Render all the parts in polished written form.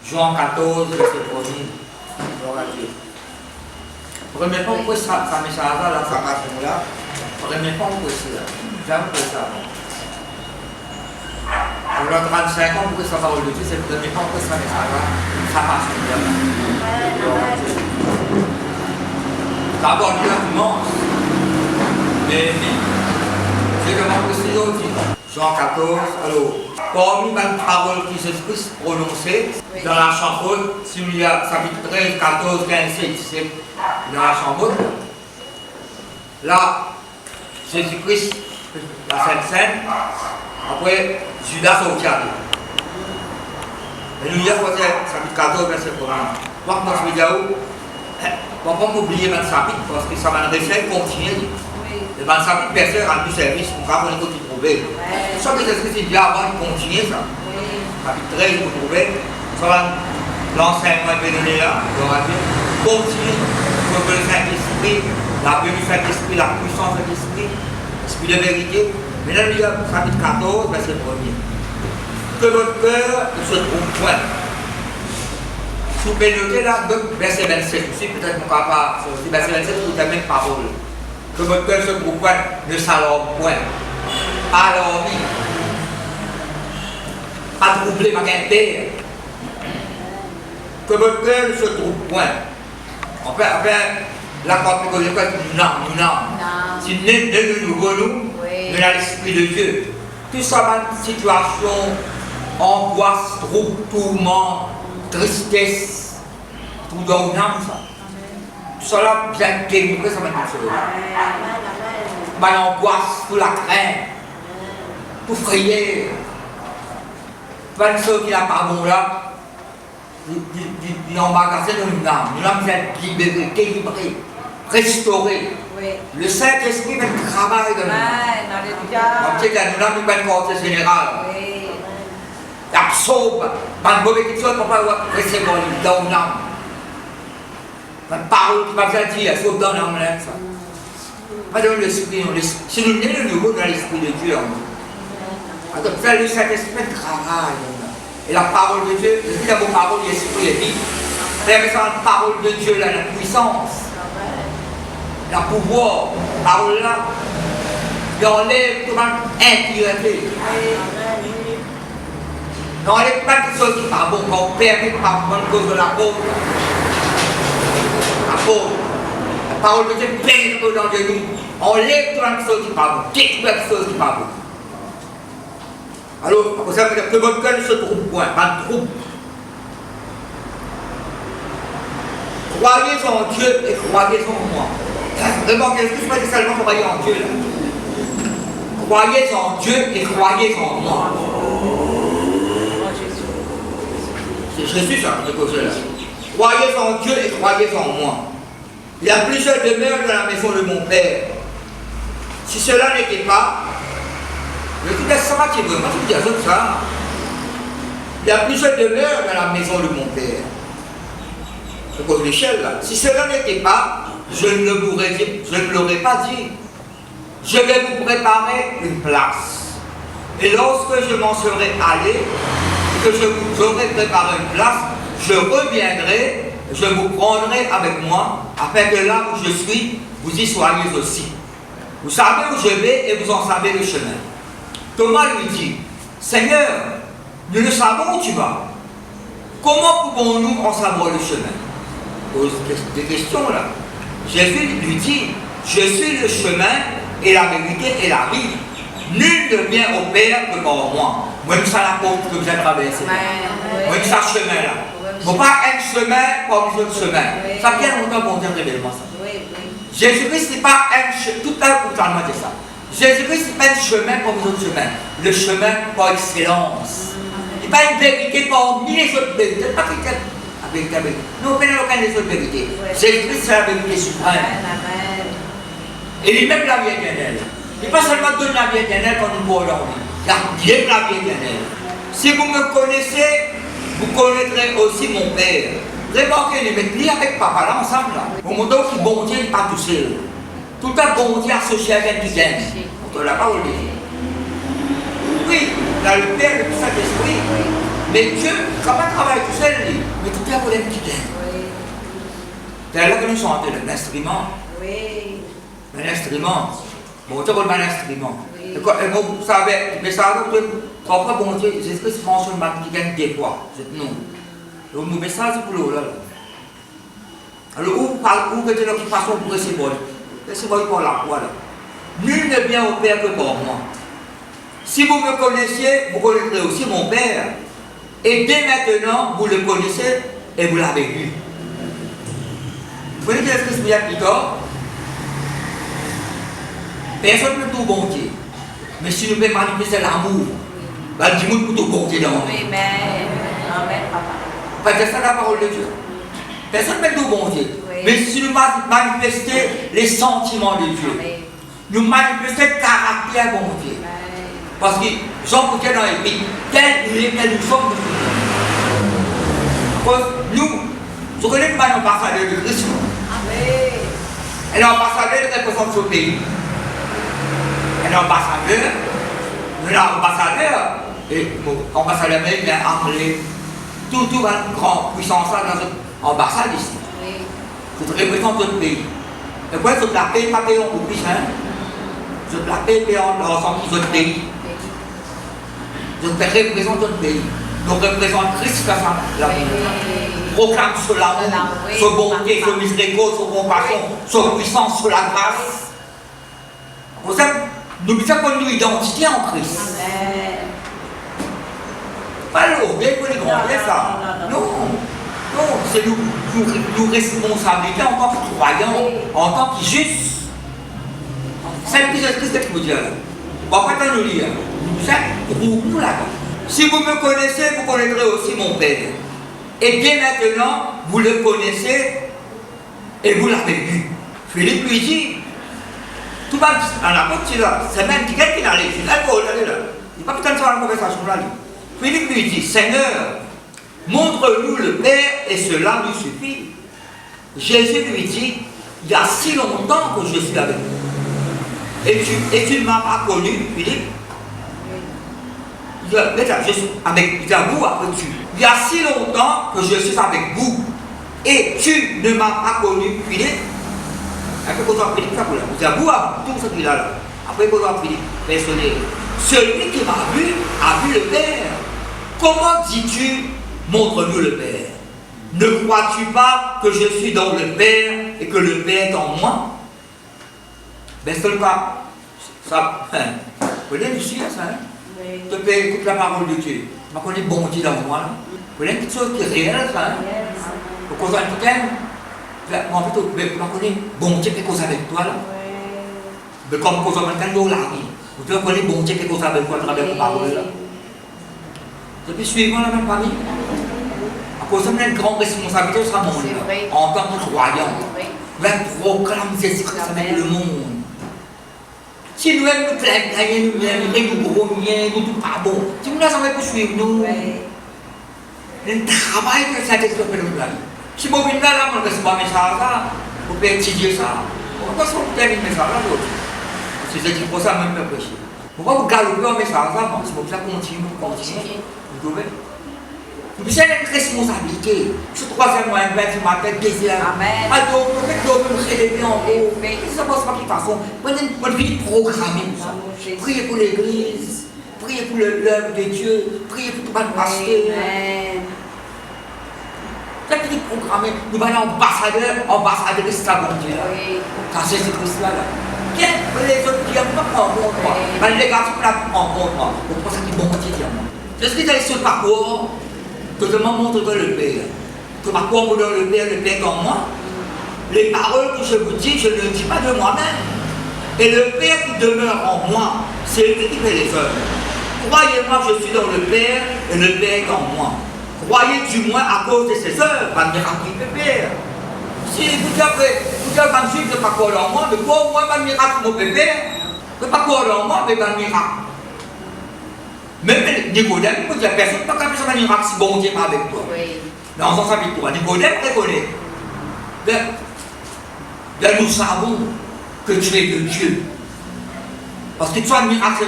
Jean 14, verset 1er. Gloire à Dieu. Premièrement, pourquoi ça message là, ça passe là? Premièrement, pourquoi ça? J'aime pour ça. Pour le 35 ans, pourquoi ça parole de Dieu, c'est premièrement, pourquoi ça message là, ça passe là. Gloire à Dieu. D'abord, Dieu commence. Mais, je demande aussi aujourd'hui. Jean 14, alors, parmi les paroles qui Jésus-Christ prononcées dans la championne, si il y a chapitre 13, 14, 15, 16, 17, dans la championne, là, Jésus-Christ, la Sainte Seine, après, Judas au diable. Et nous, il y a chapitre 14, verset 1. Moi, je vais dire, on ne va pas oublier le chapitre, parce que ça va nous réfléchir, continuer. Le chapitre, personne a rendu service, on va voir ce trouver. Ça que Jésus-Christ dit avant de continuer ça. Chapitre 13, vous trouvez, ça va l'enseignement est donné là, continue, pour que le Saint-Esprit, la venue du Saint-Esprit, la puissance de l'Esprit, l'Esprit de vérité. Maintenant, il y a chapitre 14, verset 1er. Que votre cœur ne se trouve point. Vous pouvez noter là, verset 27 aussi, peut-être qu'on ne va pas, verset 27, vous avez la même parole. Que votre cœur se trouve point, ne s'alarme point. Pas alarmé. Pas troublé par un père. Que votre cœur ne se trouve point. Enfin, la porte que je fais, non. Si nous de nouveau, nous, de l'Esprit de Dieu. Tout ça va une situation, angoisse, trouble, tourment, tristesse, tout dans l'âme, ça. Tout ça là, bien délivré, ça va être une chose. L'angoisse, tout la crainte, tout frayeur. Pas ceux qui n'ont pas bon là, ils ont magasin de nous âme. Nous l'âme est libérée, délivrée, restaurée. Oui. Le Saint-Esprit fait le travail de nous. Comme c'est que nous l'âme nous fait le corps général. Oui. Il absorbe, pas de mauvaise chose pour ne pas recevoir dans l'âme. La parole qui va bien dire, il faut dans l'âme. Pas dans l'esprit, si nous venons de nouveau dans l'esprit de Dieu en nous. Donc, faire le Saint-Esprit fait le travail. Et la parole de Dieu, je dis la bonne parole, l'esprit est dit. Frère, c'est la parole de Dieu, là, la puissance, la pouvoir, la parole là, il enlève toute impureté. Il enlève pas de choses qui ne sont pas bonnes, qu'on permet par cause de la faute. La faute. La parole de Dieu pénètre dans de nous. Enlève toutes les choses qui ne sont pas bonnes, détruit toutes les choses qui ne sont pas bonnes. Alors, ça veut dire que votre cœur ne se trouve point, pas de trouble. Croyez en Dieu et croyez en moi. Vraiment, qu'est-ce qui se passe seulement croyez en Dieu là? Croyez en Dieu et croyez en moi. C'est Jésus ça, le cause là. Croyez en Dieu et croyez en moi. Il y a plusieurs demeures dans la maison de mon Père. Si cela n'était pas, je dis ça va tirer, moi je dis ça. Il y a plusieurs demeures dans la maison de mon Père. C'est comme l'échelle là. Si cela n'était pas, je ne l'aurais pas dit. Je vais vous préparer une place. Et lorsque je m'en serai allé, que je vous aurai préparé une place, je reviendrai, je vous prendrai avec moi, afin que là où je suis, vous y soyez aussi. Vous savez où je vais et vous en savez le chemin. Thomas lui dit, Seigneur, nous ne savons où tu vas. Comment pouvons-nous en savoir le chemin? Pose des questions là. Jésus lui dit, je suis le chemin et la vérité et la vie. Nul ne vient au Père que par moi. Même ça la porte que vous avez traversée. Même ça chemin là. Il ne faut pas un chemin comme un autre chemin. Ça vient longtemps pour dire réellement ça. Jésus-Christ n'est pas un chemin. Tout à l'heure, pourtant, dit ça. Jésus-Christ n'est pas un chemin comme les autres chemins. Le chemin par excellence. Il n'est pas une vérité parmi les autres vérités. Pas que la vérité. Nous ne connaissons aucune des autres vérités. Jésus-Christ, c'est la vérité suprême. Et lui-même la vie éternelle. Il n'est pas seulement donner la vie éternelle quand nous pouvons dormir. Il a bien la vie éternelle. Si vous me connaissez, vous connaîtrez aussi mon Père. Remarquez, les mettez avec papa là ensemble là. Au moment où bon Dieu n'est pas tout seul. Tout un bon Dieu associé avec qui aime. On ne l'a pas oublié. Oui, il a le Père, le Saint-Esprit. Mais Dieu, comment travaille tout seul lui? les petits gains. C'est là que nous chantons l'instrument. Oui. L'instrument. Bon, tu as un instrument. Et vous savez, mais ça, parfois, bon Dieu, Jésus-Christ prend sur le petit gain des fois. Non. Le message c'est pour l'eau là. Alors, où que tu as qui façon pour recevoir? Recevoir pour la foi là. Nul ne vient au Père que par moi. Si vous me connaissiez, vous connaîtrez aussi mon Père. Et dès maintenant, vous le connaissez et vous l'avez vu. Vous voyez qu'est-ce que je veux dire plus tard? Personne ne peut tout bon Dieu. Mais si nous pouvons manifester l'amour, bah, le monde peut tout bon Dieu dans nous. Amen. Amen, papa. Pas dire ça la parole de Dieu. Personne ne peut tout bon Dieu. Oui. Mais si nous manifestons les sentiments de Dieu, Amen. nous manifestons le caractère bon Dieu. Amen. Parce que Jean Bouquet dans les pays, tel il est, tel nous sommes. Nous, je connais pas l'ambassadeur de Christ. Amen. Et l'ambassadeur représente ce pays. Et l'ambassadeur, et l'ambassadeur américain a appelé tout une grande puissance dans notre ambassade ici. Oui. Je représente notre pays. Et quoi, je la paye, pas payer en plus, hein? Je la paye en l'ensemble de notre pays. Je représente notre pays. Je représente Christ dans la vie. Proclame sur l'amour, sur bonté, sur miséricorde, sur compassion, sur puissance, sur la grâce. Vous savez, nous avons une identité en Christ. Amen. Pas l'orgueil pour les grandir, ça. Non. Non, c'est nos responsabilités en tant que croyants, en tant que justes. C'est le Christ qui vous dit. On va pas nous lire. Nous là-bas. Si vous me connaissez, vous connaîtrez aussi mon Père. Et dès maintenant, vous le connaissez et vous l'avez vu. Philippe lui dit, tout va dans la porte là, c'est même quelqu'un qui n'allait, il n'a pas pu faire la conversation là. Philippe lui dit, Seigneur, montre-nous le Père et cela nous suffit. Jésus lui dit, il y a si longtemps que je suis avec vous. Et tu ne m'as pas connu, Philippe. Je suis avec vous après tu. Il y a si longtemps que je suis avec vous. Et tu ne m'as pas connu, Philippe. Après, vous avez Philippe, ça pour là. Vous avez tout ce qu'il a là. Après, vous avez Philippe, personnel. Celui qui m'a vu a vu le Père. Comment dis-tu, montre-nous le Père? Ne crois-tu pas que je suis dans le Père et que le Père est en moi? Ben, c'est le cas. Ça, vous voyez, ici, ça, hein? Je peux écouter la parole de Dieu. Je connais bon Dieu dans moi. Vous voyez, quelque chose qui est réel, ça, hein? Vous cause avec quelqu'un, en fait, je connais bon Dieu qui cause avec toi, là. Mais comme cause avec quelqu'un dans la vie. Vous connaissez bon Dieu qui cause avec toi à travers la parole, là. Depuis suivant la même famille. À cause de une grande responsabilité, ça monte. En tant que croyant. Mais proclame Jésus-Christ avec le monde. Si nous aimons nous plaignons, nous gros, nous tout pas bon. Si nous n'avons pas suivre nous, le travail que ça fait dans la vie. Si vous venez là, vous ne recevez pas un message là, vous pouvez étudier ça. Pourquoi est-ce que vous avez un message là? C'est pour ça même que je prêche. Pourquoi vous galopez un message là? C'est pour ça qu'on continue, vous continuez. Vous trouvez? C'est une responsabilité. Ce troisième moyen, tu m'appelles désir. Amen. Alors, peut-être que vous me réveillez en haut. Mais ça ne passe pas de toute façon. Vous devez programmer ça. Priez pour l'église. Priez pour l'œuvre de Dieu. Priez pour tout le pasteur. Ça peut être programmé. Nous allons ambassadeur de ça, bon Dieu. Ça, c'est ce Christ-là. Les autres qui n'ont pas en compte, les gars qui n'ont pas en compte, c'est pour ça qu'ils vont dire. C'est ce qui est sur le parcours. Que je me montre que le Père. Que ma parole dans le Père en moi. Les paroles que je vous dis, je ne les dis pas de moi-même. Et le Père qui demeure en moi, c'est lui qui fait les œuvres. Croyez-moi, je suis dans le Père et le Père est en moi. Croyez du moins à cause de ses œuvres, pas de miracle du Père. Si vous avez pas suivre de parole en moi, mais pour moi, pas de miracle mon Père. Que parole en moi, mais pas de miracle. Même Nicodème, il n'y a personne qui n'a pas fait un miracle si bon Dieu n'est pas avec toi. Dans un sens victoire, Nicodème reconnaît. Bien, nous savons que tu es de Dieu. Parce que tu as un miracle.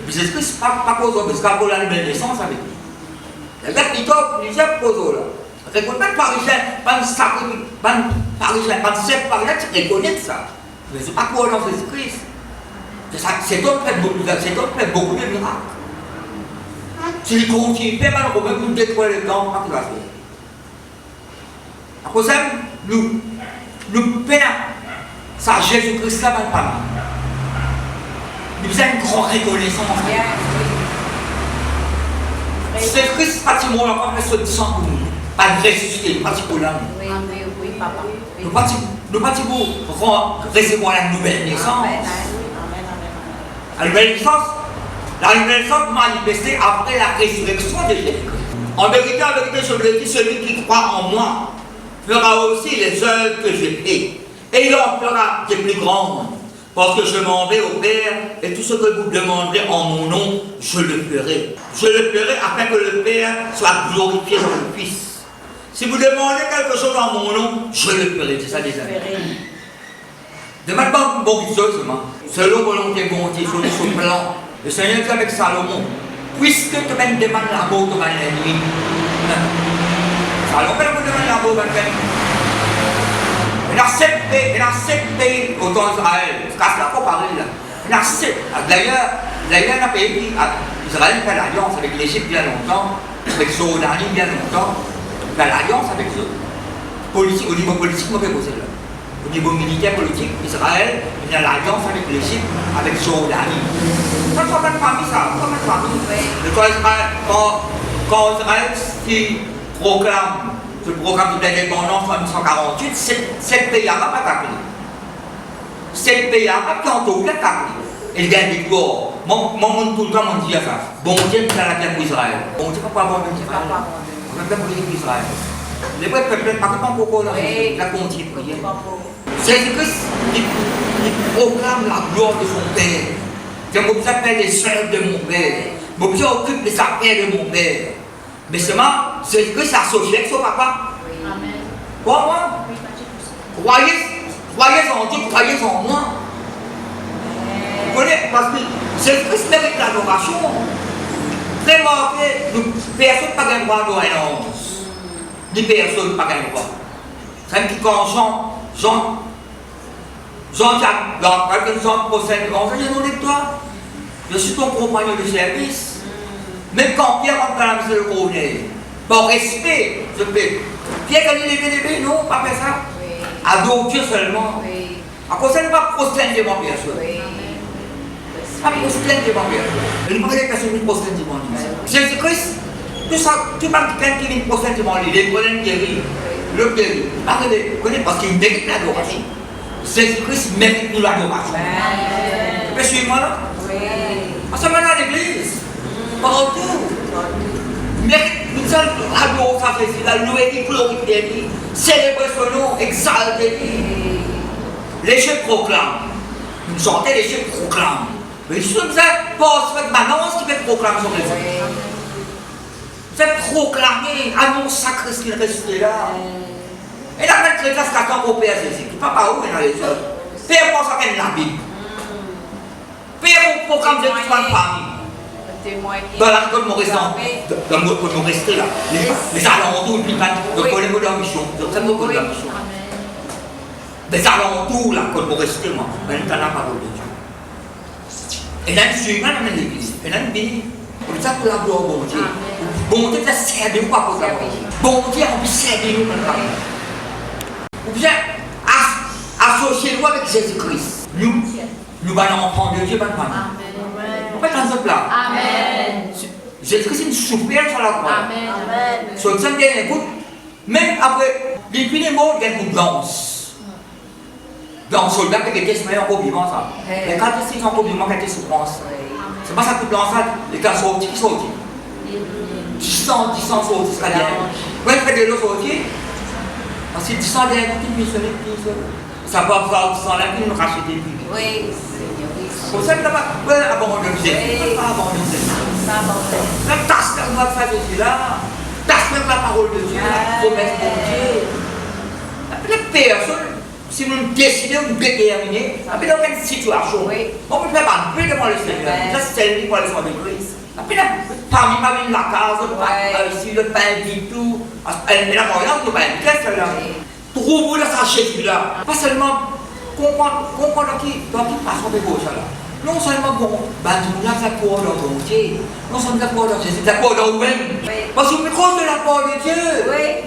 Jésus-Christ, pas cause de parce qu'il a la naissance avec lui. Il y a plusieurs causes là. Reconnaître pas de parisien, pas de sacré, pas de parisien, pas de chef parisien, tu reconnais ça. Mais c'est pas quoi dans Jésus-Christ. Cet homme fait beaucoup de miracles. Si il continue, fait mal, on peut même détruire le temps, pas tout à fait. À cause de ça, nous peinons ça, Jésus-Christ là, pas mal. Nous avons une grande reconnaissance. Jésus-Christ, pratiquement, on n'a pas fait ce sang pour nous. Pas de ressusciter, pratiquement là. Oui, papa. Nous pratiquement recevoir la nouvelle naissance. La nouvelle naissance manifestée après la résurrection de Jésus-Christ. En vérité, je le dis, celui qui croit en moi fera aussi les œuvres que j'ai faites. Et il en fera des plus grandes. Parce que je m'en vais au Père, et tout ce que vous demanderez en mon nom, je le ferai. Je le ferai afin que le Père soit glorifié dans le Fils. Si vous demandez quelque chose en mon nom, je le ferai. C'est ça les amis. De maintenant, bon, seulement, selon volonté bon Dieu, sur son plan, le Seigneur dit avec Salomon, puisque tu me demandes la mort, tu vas l'ennemi. Salomon me demande la mort, tu vas l'ennemi. Il a 7 pays au temps d'Israël. C'est ce qu'on parle là. Il a 7. D'ailleurs, il y a un pays qui Israël fait l'alliance avec l'Égypte bien longtemps, avec Jordanie bien longtemps. Il fait l'alliance avec eux. Au niveau politique, on peut poser là. Au niveau militaire politique, Israël, il y a l'alliance avec l'Égypte, avec Jordanie. Ça, c'est pas une famille, ça. C'est pas une famille. Quand Israël proclame le programme d'indépendance en 1948, 7 pays arabes attaqués. 7 pays arabes qui ont tout attaqué. Et il gagne des corps. Moi, tout le temps, on dit ça. Bon Dieu, c'est la guerre pour Israël. Bon Dieu, pas avoir Israël. On a bien pour Israël. Les vrais peuples, par contre, beaucoup là, la continue de prier. Jésus-Christ, il proclame la gloire de son Père. C'est mon Dieu appelle les soeurs de mon Père. Mon Dieu occupe les affaires de mon Père. Mais seulement, Jésus-Christ s'associe avec son papa. Amen. Quoi, croyez en Dieu, croyez en moi. Vous connaissez, parce que Jésus-Christ mérite l'adoration. Très marqué, personne n'a pas de droit à l'annonce. Ni personne n'a pas de droit. C'est qui quand Jean procède, enseigne-nous les toi. Je suis ton compagnon de service. Même quand Pierre rentre dans la maison de Corneille, par respect, je fais. Pierre, quand il est élevé, non, pas faire ça. Adore Dieu seulement. À cause de ça, il ne va pas prosterner devant personne. Pas prosterner devant personne. Il ne va pas les personnes qui prosternent devant lui. Jésus-Christ, tout ça, tout le monde qui vient prosterner devant lui, les problèmes guéris, le guéri. Parce qu'il mérite l'adoration. Jésus-Christ mérite nous l'adoration. Tu peux suivre moi là? Parce que maintenant à l'église, partout, nous sommes adorés à Jésus, la louer, glorifier, célébrer son nom, exalter. Les jeux proclament. Nous chantons les jeux proclament. Mais je trouve que c'est maintenant ce qui fait proclamer sur les autres. C'est proclamer, annoncer à Christ qu'il est resté là. Et là, maintenant, c'est ce qu'attend au Père Jésus. Papa, où est dans les autres? Père, pense à la Bible. Père, on proclame Jésus dans la famille. Dans la côte Maurice, dans le côte Maurice, là, les alentours, puis de connaître la mission. Donc, ça nous connaît la mission. Les alentours, la côte Maurice, maintenant, la parole de Dieu. Et là, je suis dans l'église. Et là, je dis, on ça pour la gloire au bon Dieu. Bon Dieu, c'est servir nous, pas pour ça. Bon Dieu, on peut servir nous, maintenant. Ou bien, associez-nous avec Jésus-Christ. Nous allons enfants de Dieu, maintenant. On va être dans ce plan. Amen. Jésus-Christ, c'est une souffrance sur la croix. Amen. Sur le sang, il écoute. Même après, les filles morts, il y a une danse. Dans le soldat qui était encore vivant, ça. Les quatre ici sont encore vivants, qui étaient souffrance. C'est pas ça que dans ça, les cas sortis, qui sortent. 10 ans sortis, c'est bien. Quand il fait de l'eau sortir, parce que 10 ans derrière, il y a ça va avoir 10 ans là, il nous rachète des vies. Oui. Pour ça, il n'a pas abandonné le Jésus. Il n'a pas abandonné le Jésus. La tasse de la foi de Jésus là, tasse même la parole de Dieu, la promesse de Dieu. Les personnes, si nous décidons de déterminer, dans une situation, on peut faire un peu devant le Seigneur. Ça, c'est celle qui va le soin de Christ. Parmi la case, ici le pain du tout, elle n'a pas rien, qu'est-ce qu'elle a? Trouve-vous là, ça Jésus-là. Pas seulement comprendre qui, dans toute façon de gauche là. Non seulement bon, nous avons pour dans ton Dieu, non seulement pour dans Jésus, pour dans nous-mêmes. Parce que cause de la parole de Dieu,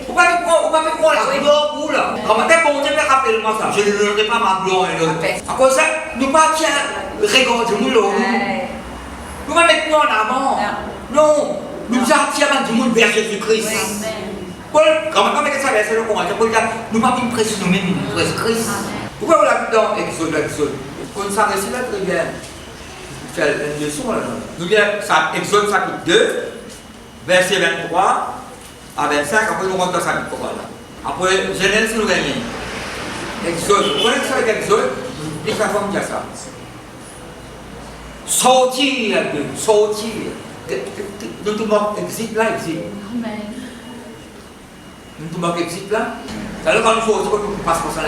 on va faire quoi la gloire pour là. Quand on bon Dieu, rappelle-moi ça, je ne donnerai pas ma gloire et l'autre. À cause de ça, nous pas tiens, regardez-nous là. Nous ne mettons pas en avant. Non, nous attirons du monde vers Jésus-Christ. Paul, quand on met ça, c'est le commentaire. Paul dit, nous ne pas impressionner nous-mêmes, nous Christ. Pourquoi vous l'avez dans Exode? Comme ça, c'est là très bien. C'est une leçon là. Nous disons, Exode chapitre 2, verset 23 à 25. Après, nous rentrons dans chapitre 3 là. Après, Genèse, nous gagnons. Exode, vous connaissez ça avec Exode? Et ça va me dire ça. Sortir, sortir. Nous tout le monde existe là, existe. Amen. Nous tout le monde existe là. Alors quand nous sortons, nous passons pour ça,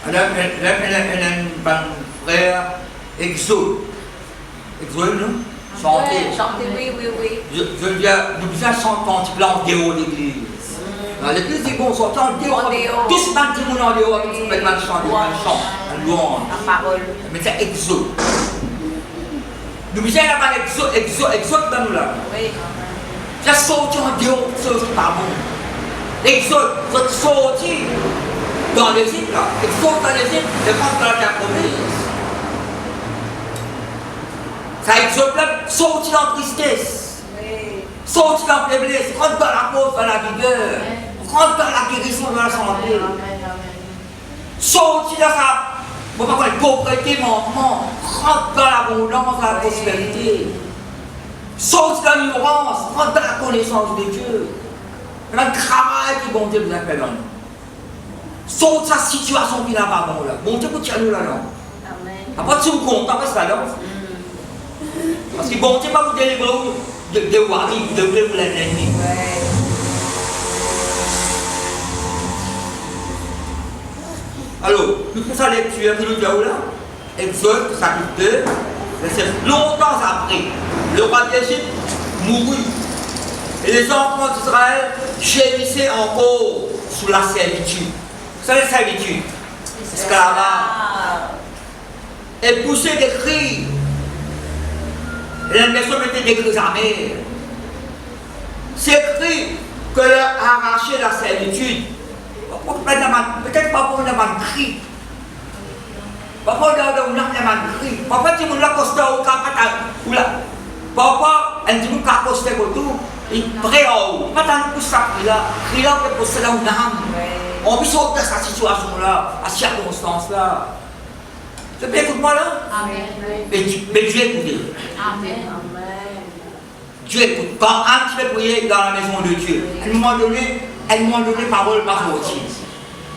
on a un frère, Exode. Exode, non? Chanter, oui. Je veux dire, nous faisons chanter un petit plan en dehors de l'église. Dans l'église, c'est bon, sortir en dehors. Tous les gens en dehors, avec ce bel chant, un louange. La parole. Mais c'est Exode. Nous faisons là-bas Exode dans nous là. Oui. J'ai sorti en dehors, c'est pas bon. Exode, sorti dans l'Égypte là. Exode dans l'Égypte, et pas dans la promise. Ça exode là, sorti dans la tristesse. Oui. Sorti dans la faiblesse, rentre dans la force, dans la vigueur. Rentre dans la guérison, dans la santé. Sorti dans ça. Bon, pas la pauvreté, manquement, rentre dans l'abondance, dans la prospérité. Sorti dans l'ignorance, rentre dans la connaissance de Dieu. Dans le travail que bon Dieu vous appelle en nous. Sorti de sa situation qui n'a pas bon là. Bon Dieu vous tient nous là, non? Amen. Après, si vous comptez, après ça, non? Parce que bon Dieu va vous délivrer de Wari, vous devrez vous l'ennemi. Alors, nous faisons la lecture que nous disons là, Exode, chapitre 2, verset longtemps après, le roi d'Égypte mourut, et les enfants d'Israël gémissaient encore sous la servitude. C'est la servitude, esclavage, et poussaient des cris, et la nation mettait des cris amers. Ces cris que leur arrachait la servitude. Peut-être pas pour un cri. Parfois, on a un cri. Parfois, tu me l'as posté au cap. Parfois, on dit que tu posté au tout. Il prêt en haut. Pas tant que ça, là. Il a posté là où on vit sortir de cette situation-là, à cette circonstance-là. C'est bien, écoute-moi là. Amen. Mais Dieu écoute. Amen. Dieu écoute. Quand un petit peu prier dans la maison de Dieu, à un moment donné, parole par sortir.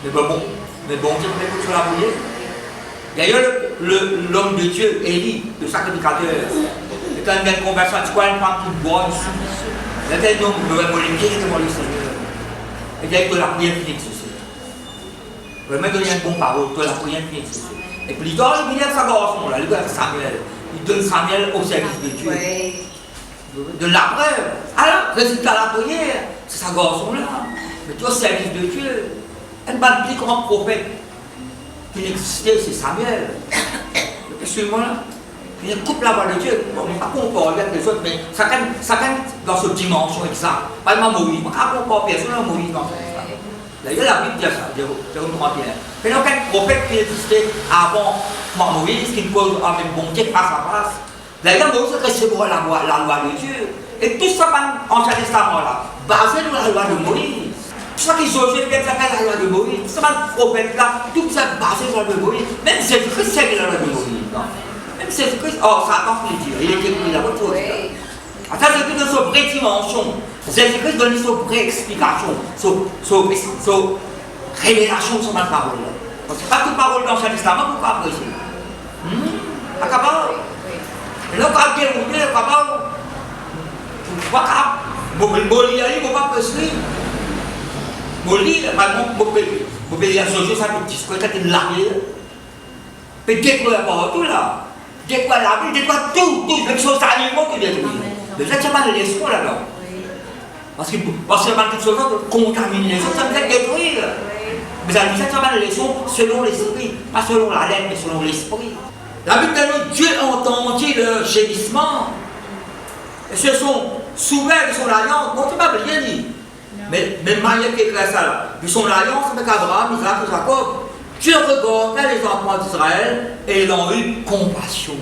Mais bon, Dieu peut sur la prière. D'ailleurs, l'homme de Dieu, Élie, le sacrificateur, et quand il y a une conversation, tu vois une femme qui boit ici. Il y a un homme qui veut me dire devant le Seigneur. Et il y a que la prière finie, ceci. Il va me donner une bonne parole, que la prière finie, ceci. Et puis, il donne sa garçon, là, il donne Samuel. Il donne Samuel au service de Dieu. De la preuve. Alors, résultat de la prière, c'est sa garçon-là. Mais toi, au service de Dieu, elle ne va plus comme un prophète qui n'existait, c'est Samuel. Suis-moi là. Il coupe la voix de Dieu. On ne peut pas comparer avec les autres, mais chacun dans cette dimension exacte. Pas mal Moïse. On ne peut pas comparer personne à Moïse dans ce sens. D'ailleurs, la Bible dit ça, je comprends bien. Mais il y a aucun prophète qui existait avant Moïse, qui ne peut avec bon Dieu face à face. D'ailleurs, Moïse recevra la loi de Dieu. Et tout ça, en Ancien Testament là, basé sur la loi de Moïse. Tout ça qui Josué fait la loi de Moïse. Tout ça, le prophète là, tout ça basé sur la loi de Moïse. Même Jésus-Christ c'est la loi de Moïse. Même Jésus-Christ, ça attend qu'il dit. Il était pris la autre chose. Ça, c'est une vraie dimension. Jésus-Christ donne une vraie explication, une révélation sur ma parole. Parce que pas toute parole dans l'Ancien Testament, vous pouvez apprécier. Pas capable. Et là, quand vous déroulez, capable. Pas capable. Vous pouvez pas apprécier. Vous pouvez dire, ça peut discuter quand il l'a dit. Puis découvrir la parole, tout là. Découvrir la Bible, découvrir tout, même chose animaux qui vient de dire. Mais là, tu vas laisser là-dedans. Parce que quelque chose de contaminer les autres, ça me fait détruire. Mais ça dit ça, tu vas laisser selon l'esprit, pas selon la lettre, mais selon l'esprit. La Bible dit Dieu entendit le gémissement. Et ce sont souvent de son alliance. Bon, tu ne peux pas rien dire. Mais même manière qui écrit ça là. De son alliance avec Abraham, Isaac et Jacob. Dieu regardait les enfants d'Israël et ils ont eu compassion.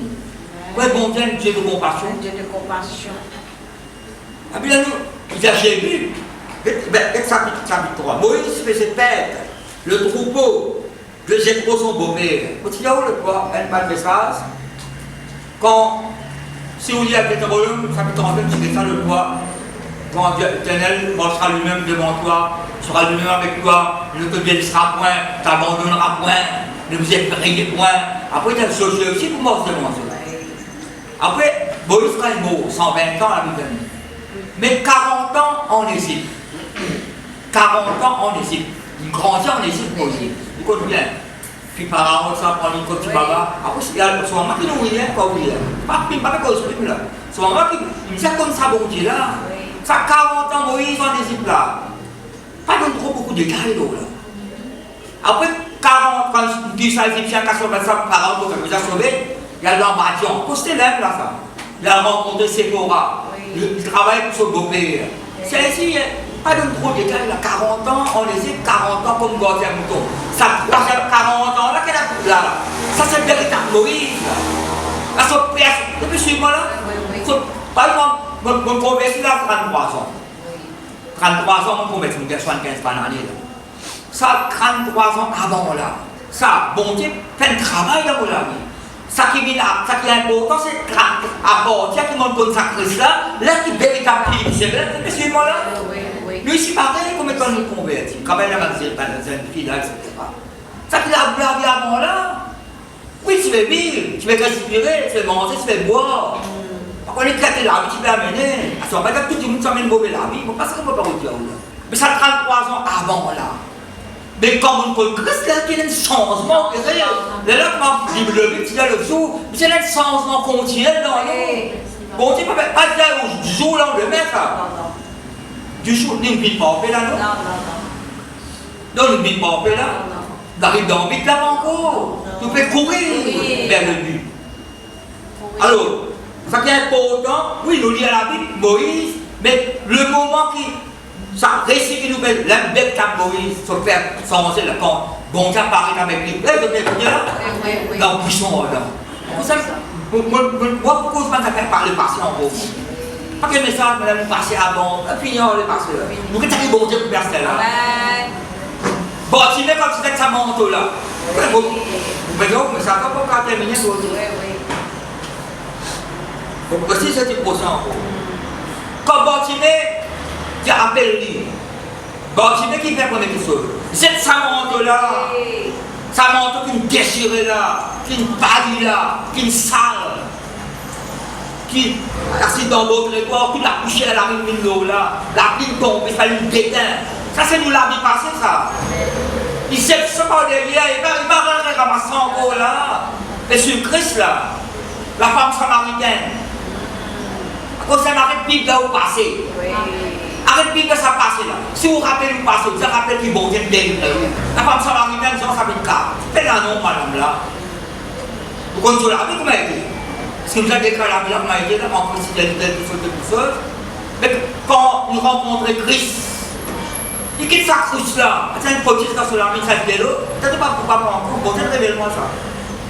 Oui, bon Dieu, Dieu de compassion. Dieu de compassion. Et puis là, il a vu. Chapitre 3. Moïse faisait perdre le troupeau de Jéthro son beau-père. Vous dites, où le quoi? Un pas de message. Quand, si vous lisez Deutéronome, chapitre 39, c'est ça le quoi? Quand Dieu éternel marchera lui-même devant toi, sera lui-même avec toi, ne te blessera point, t'abandonnera point, ne vous effrayez point. Après, il y a des choses aussi pour moi, c'est bon. Après, Moïse sera mort, 120 ans à la Bible. Mais 40 ans en Égypte. 40 ans en Égypte. Il grandit en Égypte, Moïse. Vous connaissez bien. Puis Pharaon, ça prend une côte du baba. Après, il y a le soir, qui nous vient, quoi, oui. Pas de cause, là. Souvent, il me dit comme ça, bon Dieu, là. Ça 40 ans, Moïse en Égypte, là. Pas de trop beaucoup de détails, là. Après 40 ans, quand il dit ça, Égyptien, quand on ça, Pharaon, quand il a sauvé, il y a l'ambassade. Posté l'âme, là, ça. Il a rencontré Séphora. Il travaille pour son beau-père. C'est ainsi, pas de trop de détails, là. 40 ans, on les dit 40 ans comme gardien mouton. Ça, 40 ans, là, qu'elle a là. Ça, c'est le véritable Moïse, là. Là, son père, depuis suivant, là. Par exemple, mon converti, là, 33 ans. 33 ans, mon converti, il a 75 années, là. Ça, 33 ans avant, là. Ça, bon Dieu, fait un travail dans mon vie. Ça qui est important, c'est à partir qui montre sa crise là qui est véritable, c'est vrai, suivez-moi là. Lui, c'est pareil comme étant nous convertis. Quand même, il y a une fille là, etc. Ça qui a la vie avant là. Oui, tu veux vivre, tu veux respirer, tu veux manger, tu veux boire. Quand on est traité la vie, tu peux amener. À ce moment-là, tout le monde s'amène mauvais la vie, parce qu'on ne peut pas dire là. Mais ça 33 ans avant là. Mais comme on peut Christ, il y a un changement. Là, comme je le dis le jour, il y a un changement continu dans nous. Bon, tu ne peux pas dire du jour au lendemain, ça. Du jour, il ne vit pas en paix là, non? Non, il ne vit pas en paix là. Il arrive dans le vite là encore. Tu peux courir vers le but. Alors, ça qui est important, oui, nous lisons la Bible, Moïse, mais le moment qui. Ça récit qui nous fait la belle cap Moïse, se faire changer le compte. Bon Dieu apparaît avec lui. Vous avez là? Dans le buisson, là. Vous savez, moi, pourquoi je ne vais pas parler passé en gros? Pas que le message, mais le passé avant, puis on le passé là. Vous avez dit bon Dieu pour personne là. Bon, tu mets comme si c'était sa manteau là. Vous me dites, mais ça va pas terminer pour vous. Aussi, c'est une portion en gros. Quand Bartimée, il appelle lui. Bartimée qui fait première chose. C'est sa manteau là. Sa manteau qui est déchirée là, qui est balie là, qui est sale. Qui assis dans votre étoile, qui l'a couché à la rime de l'eau là. La pile tombe, il fallait une déteindre. Ça c'est nous la vie passée ça. Il sait ça par derrière, il va ramasser encore là. Et sur Christ là, la femme samaritaine. Quand ça m'arrête Bible là où passer. Arrête Bible ça passe là. Si vous rappelez où passer, vous rappelez qu'il bon Dieu là. La femme samaritaine, ça s'appelle car. Faites la nom madame là. Vous connaissez la vie comment elle est? Parce que nous avons déclaré la vie comment elle est là, en considérant tout ça. Mais quand nous rencontrons Christ, il quitte sa cruche là. C'est une petite dans ce lami, ça se vélo. Ça ne pas pourquoi pas encore. Bon Dieu révèle-moi ça.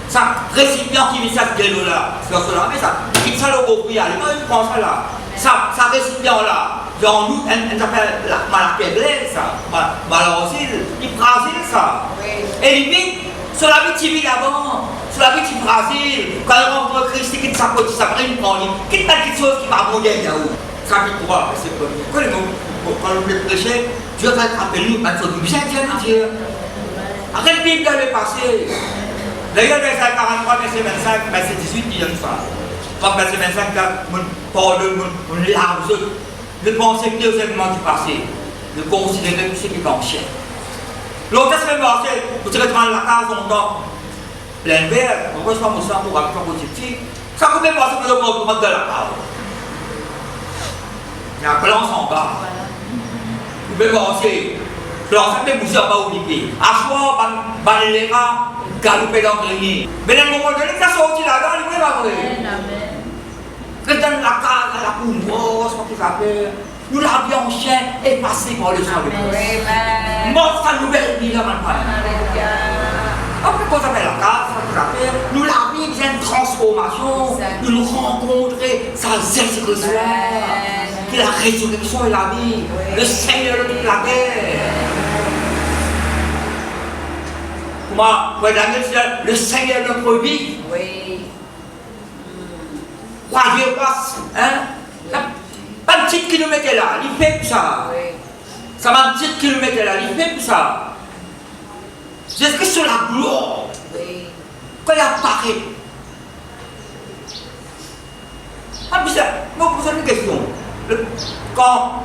Ça récipient qui vit ça ce vélo là, sur ce là, mais ça, il quitte ça le gros prix, allez, il prend ça là. Ça récipient là, dans nous, elle s'appelle la malapéglée, ça, malosile, il brasile ça. Et limite, sur la vie civile avant, sur la vie du Brésil, quand il rencontre Christ, il quitte sa petite, ça prend une prend, il quitte pas quelque chose qui va monter là haut. Ça fait quoi, c'est quoi les mots? Quand on veut prêcher, Dieu va rappeler nous, parce que bien Dieu. Arrête Bible d'aller passer. D'ailleurs, verset 43, verset 25, verset 18, il y a ça. Quand verset 25, pardonne, on large, ne pensez plus aux événements du passé, ne considérez plus ce qui est en chair. L'autre semaine passée, vous tirez devant la case, on entend plein verre, on reçoit mon sang pour avoir un petit. Ça peut même passer que le monde de la case. y a un plan en bas. Vous pouvez penser. Alors ça fait bouger en bas au pied. À soi, les rats, galoper dans le grenier. Mais à un moment donné, ça sorti là-dedans, il va vrai. Quand dans la case, à la cour, ce qu'on s'appelle, nous l'avions chien et passé par le sang de Christ. Mort sa nouvelle vie là maintenant. Après qu'on s'appelle la case, ça qu'on appelle, nous l'avions bien une transformation, nous nous rencontrer, ça Jésus-Christ qui est la résurrection et la vie, le Seigneur de toute la terre. Comment, Daniel dit, le Seigneur de notre vie. Oui. Dieu passe, hein? Pas un petit kilomètre là, il fait tout ça. Oui. Ça va un petit kilomètre là, il fait tout ça. Jésus-Christ sur la gloire. Oui. Quand il apparaît. Ah, puis ça, moi, je vous pose une question. Quand,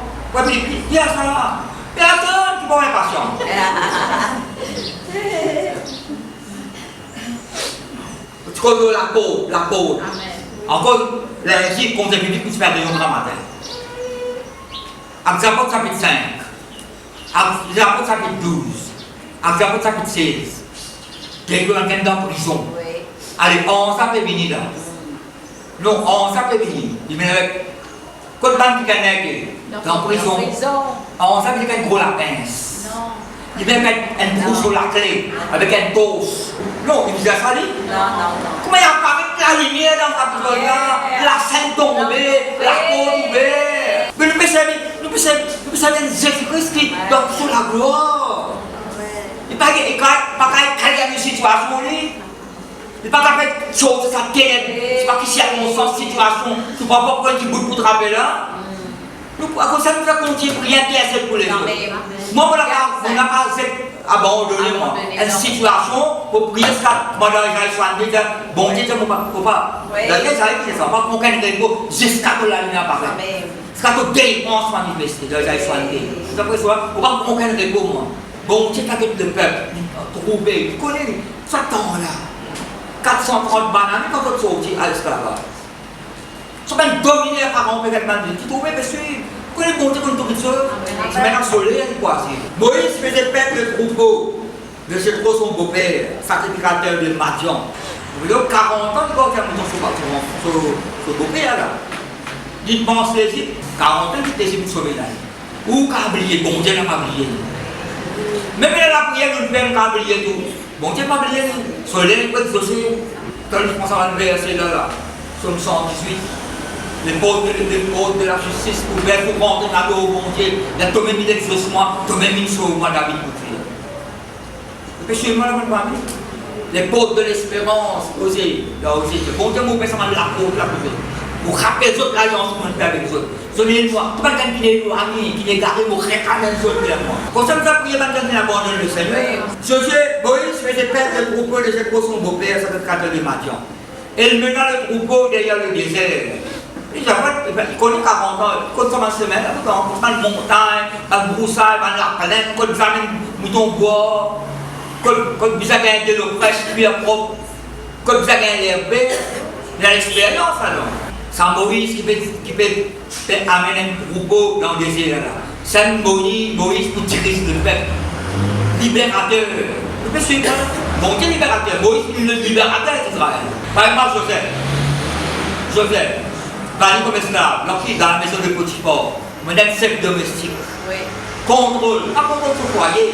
il y a ça là. Il y a ça qui va être patient. Tu connais la peau. Amen. Encore, l'Égypte, contre les publics, qui se fait de notre matin. Avec Apôtres chapitre 5, avec Apôtres chapitre 12, avec Apôtres chapitre 16, quelqu'un qui est en prison. Oui. Allez, on s'appelle venir là. Non, on s'appelle venir. Il vient avec. Quand on est en prison, on s'appelle qu'il y a un gros lapin. Il vient avec un trou sur la clé, avec un toast. Non, il vous a sali. Non. Comment il apparaît la lumière dans sa prison là, la scène tombée, la peau tombée. Mais nous pouvons servir Jésus-Christ qui dort sur la gloire. Il n'y a pas qu'à une situation. Il n'y a pas qu'à faire chose de sa tête. Il n'y a pas qu'il y a une situation. Tu ne vois pas pourquoi tu bouges pour te rappeler là. À cause de ça, nous avons continué pour rien faire pour les autres. Moi, on n'a pas abandonné une situation pour prier ça. Moi, j'ai choisi bon Dieu, il ne faut pas. D'ailleurs, j'avais dit ça, pas qu'on gagne des mots jusqu'à ce que la lumière apparaisse. Jusqu'à ce que délivrance soit manifestée. J'ai choisi. C'est après ça, on va qu'on gagne des mots, moi. Bon Dieu, t'as le peuple, trouvé, tu connais, ça temps là. 430 bananes, quand on sortit à l'esclavage. Tu vas dominer par un peu avec Dieu. Tu trouves, monsieur, vous connaissez bon Dieu comme tout ça. C'est maintenant soleil, quoi. Moïse faisait perdre le troupeau de Jétro, son beau-père, sacrificateur de Madian. Il y a 40 ans, il va faire son beau-père là. Il pense l'Égypte, 40 ans, il était sauvé là. Ou qu'a oublié, bon Dieu n'a pas oublié. Même la prière, nous ne pouvons pas oublier tout. Bon Dieu n'a pas oublié. Soleil, il peut être dossier. Quand je pense à un verset là, Somme 118. Les portes de la justice ouvertes pour rentrer dans le bon Dieu. Il y a tout même mis l'exaucement, tout même mis sur moi David Coutier. Le péché, moi, les portes de l'espérance, osez. Bon Dieu, mon père, ça m'a la porte, la posée. Pour rappeler les autres alliances qu'on fait avec les autres. Ce n'est pas tout le monde qui est ami, qui est garé, pour réclamer les autres. Comme ça, nous avons prié maintenant qu'il abandonne le Seigneur. Moïse faisait perdre le troupeau de son beau-père, sacrificateur de Madian. Et il mena le troupeau derrière le désert. Il connaît 40 ans, quand ça va se mettre, quand on prend une montagne, une broussaille, la plaine, quand vous avez un mouton bois, quand vous avez de l'eau fraîche, cuir propre, quand vous avez l'herbe, il a l'expérience alors. C'est Moïse qui peut amener un troupeau dans le désert. C'est Moïse pour diriger le peuple. Libérateur. Vous pouvez suivre. Bon Dieu libérateur. Moïse est le libérateur d'Israël. Par exemple, Joseph. Valé comme esclave, lorsqu'il est dans la maison de Potiphar, mais d'un chef domestique. Oui. Contrôle, pas contrôle son foyer,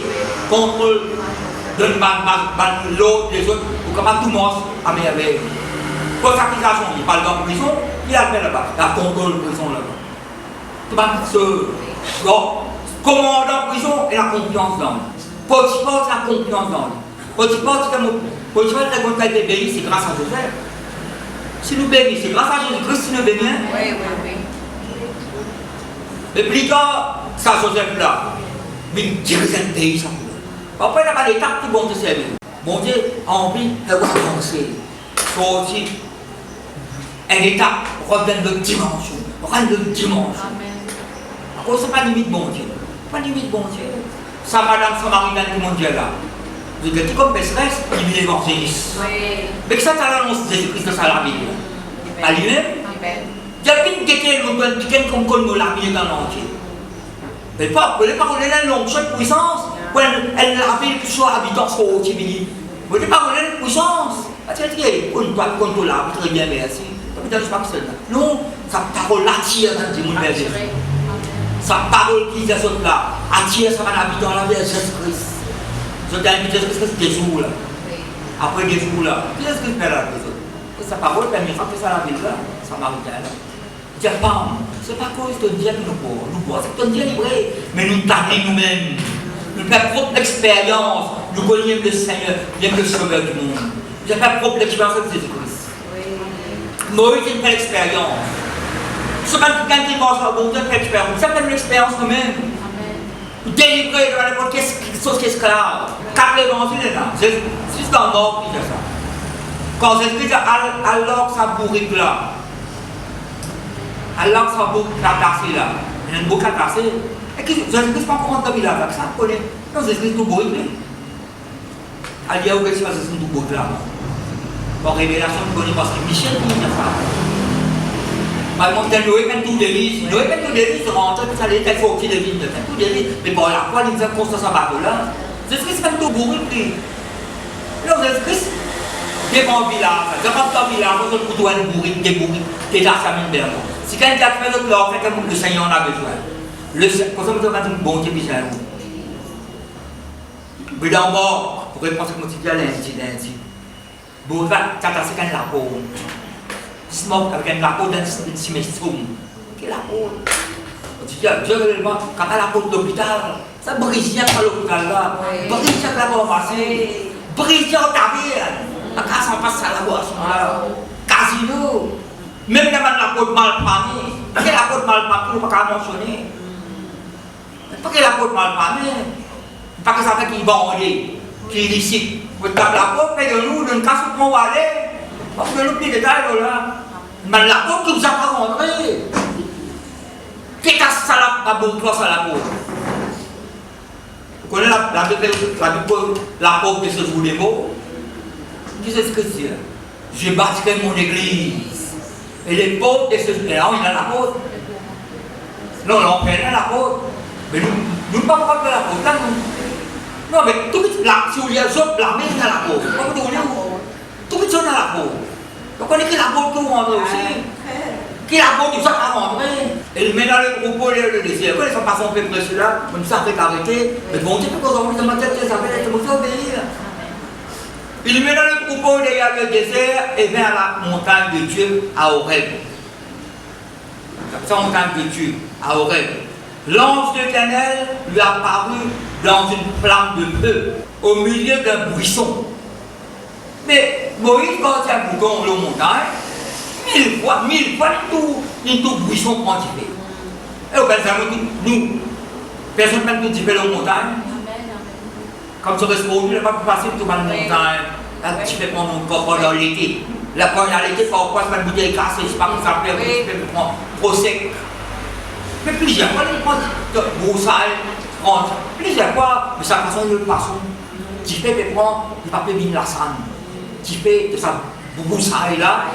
contrôle de l'autre, des autres, pour comment tout le monde a merveille. Consacration, il parle dans la prison, il a fait là-bas, il a contrôle de prison là-bas. Tout le monde se. Commandant de prison, il a confiance dans lui. Potiphar, il a confiance dans lui. Potiphar, c'est comme il a été béni, c'est grâce à Joseph. Si nous bénissons, c'est grâce à Jésus-Christ si nous bénissons. Oui. Mais plus tard, ça Joseph là, il dirige un pays. Après, il n'y a pas d'étape qui vont te servir. Bon Dieu a envie de avancer. Sortir une étape, revenir de dimension. À cause de pas limite bon Dieu. Pas limite bon Dieu. Sa madame Samaritaine, tout le monde est là. Vous êtes comme pécheresse, il est évangéliste. Mais que ça, tu as l'annonce de Jésus-Christ de sa Bible. À lui-même, Depuis que quelqu'un comme qu'on l'a mis dans l'entier. Mais pas, vous ne parlez pas de l'onction de puissance, quand elle a vu que soit habitant sur le Tibili. Vous ne parlez pas de puissance. Parce que quand on l'a très bien, merci. Non, sa parole attire dans le monde. Sa parole qui est là, attire sa habitant la vie de Jésus-Christ. Je t'ai invité à Jésus-Christ des jours là. Après des jours là, qu'est-ce que je fais là? Sa parole permet de faire ça la ville là, ça m'a dit là. Dire pas, c'est pas cause de Dieu que nous bois, c'est que Dieu est vrai, mais nous t'amenons nous-mêmes. Nous faisons propre l'expérience, nous connaissons le Seigneur, bien le Sauveur du monde. Nous faisons propre l'expérience de Jésus-Christ. Moïse a fait l'expérience. Ce n'est pas quelqu'un qui pense à bon Dieu fait l'expérience. Ça fait l'expérience nous-mêmes. Délivrer de n'importe quelle chose esclave. Quatre évangiles là. C'est juste dans le mort qui fait ça. Quand Jésus dit alors que ça bourrique là. Alors que ça bourrique là, là. Il y a une boucle à casser. Et que Jésus-Christ pas comment comme il a avec ça, vous connaissez. Non, Jésus-Christ tout bourrique là. Allez, où est-ce que c'est tout bourrique là? Pour révélation, vous connaissez parce que Michel qui dit ça. Par exemple, Noé fait tout délice. Noé fait tout délice, rentre, puis ça allait être fort qui délice, fait tout délice. Mais bon, la foi, il nous a construit ce bateau-là. Jésus-Christ fait tout bourrique. Alors, Jésus-Christ, devant le village, devant le village, on se doit être bourrique, des bourriques, des là, ça mine bien. Si quelqu'un a fait d'autres là, fait que le Seigneur en a besoin. Pour ça, vous avez dit, bon Dieu, Michel. Mais d'abord, pour répondre à ce que je dis à l'incident, bon, ça, c'est quand la peau. Smoke avec la peau d'un cimetière. Quelle la peau? On dit, Dieu, quand la peau de l'hôpital, ça brise bien à l'hôpital là, brise bien à la pharmacie, brise bien au taverne, la casse en passe à la boisson là, casino, même la peau de malpamé, parce que la peau de malpamé, on ne peut pas mentionner. Parce que la peau de malpamé, parce que ça fait qu'il vendait, qu'il est ici. Vous tapez la peau, près de nous, d'une casse où on va aller. Parce que le petit détail là, mais la peau qui vous a pas rentré. Qu'est-ce que ça la peau, toi, ça la peau? Vous connaissez la peau de ce jour des mots? Qu'est-ce que c'est? Je bâtirai mon église. Et les pauvres de ce jour, là, il a la peau. Non, on fait la peau. Mais nous ne pouvons pas faire la peau. Là, non, mais tout le monde, si vous y a autres, la main dans la peau. Tout le monde dans la peau. Donc on est qui la peau tout rentre aussi. Qui la peau tout ça à rentrer. Et maintenant le propos le désir. Quand ils sont passés en peu près cela, on nous a fait arrêter. Mais bon Dieu, pourquoi on nous a fait arrêter? On nous a obéir. Il met dans le propos derrière le désert et vers la montagne de Dieu à Horeb. La montagne de Dieu à Horeb. L'ange de l'Éternel lui apparut dans une flamme de feu au milieu d'un buisson. Mais Moïse, quand il y a un bouton dans la montagne, 1000 fois, il tout buisson quantifié. Et au fait, nous, personne ne peut dire la montagne. Comme ça, il n'est pas plus facile de trouver une montagne. Là, tu fais prendre mon corps dans l'été. La première l'été, parfois, c'est pas une bouteille cassée, c'est pas comme ça, tu peux prendre trop sec. Mais plusieurs fois, il prend broussailles, plusieurs fois, de sa façon de façon. Tu fais prendre du papier mine la sanne. Tu fais de sa broussaille là,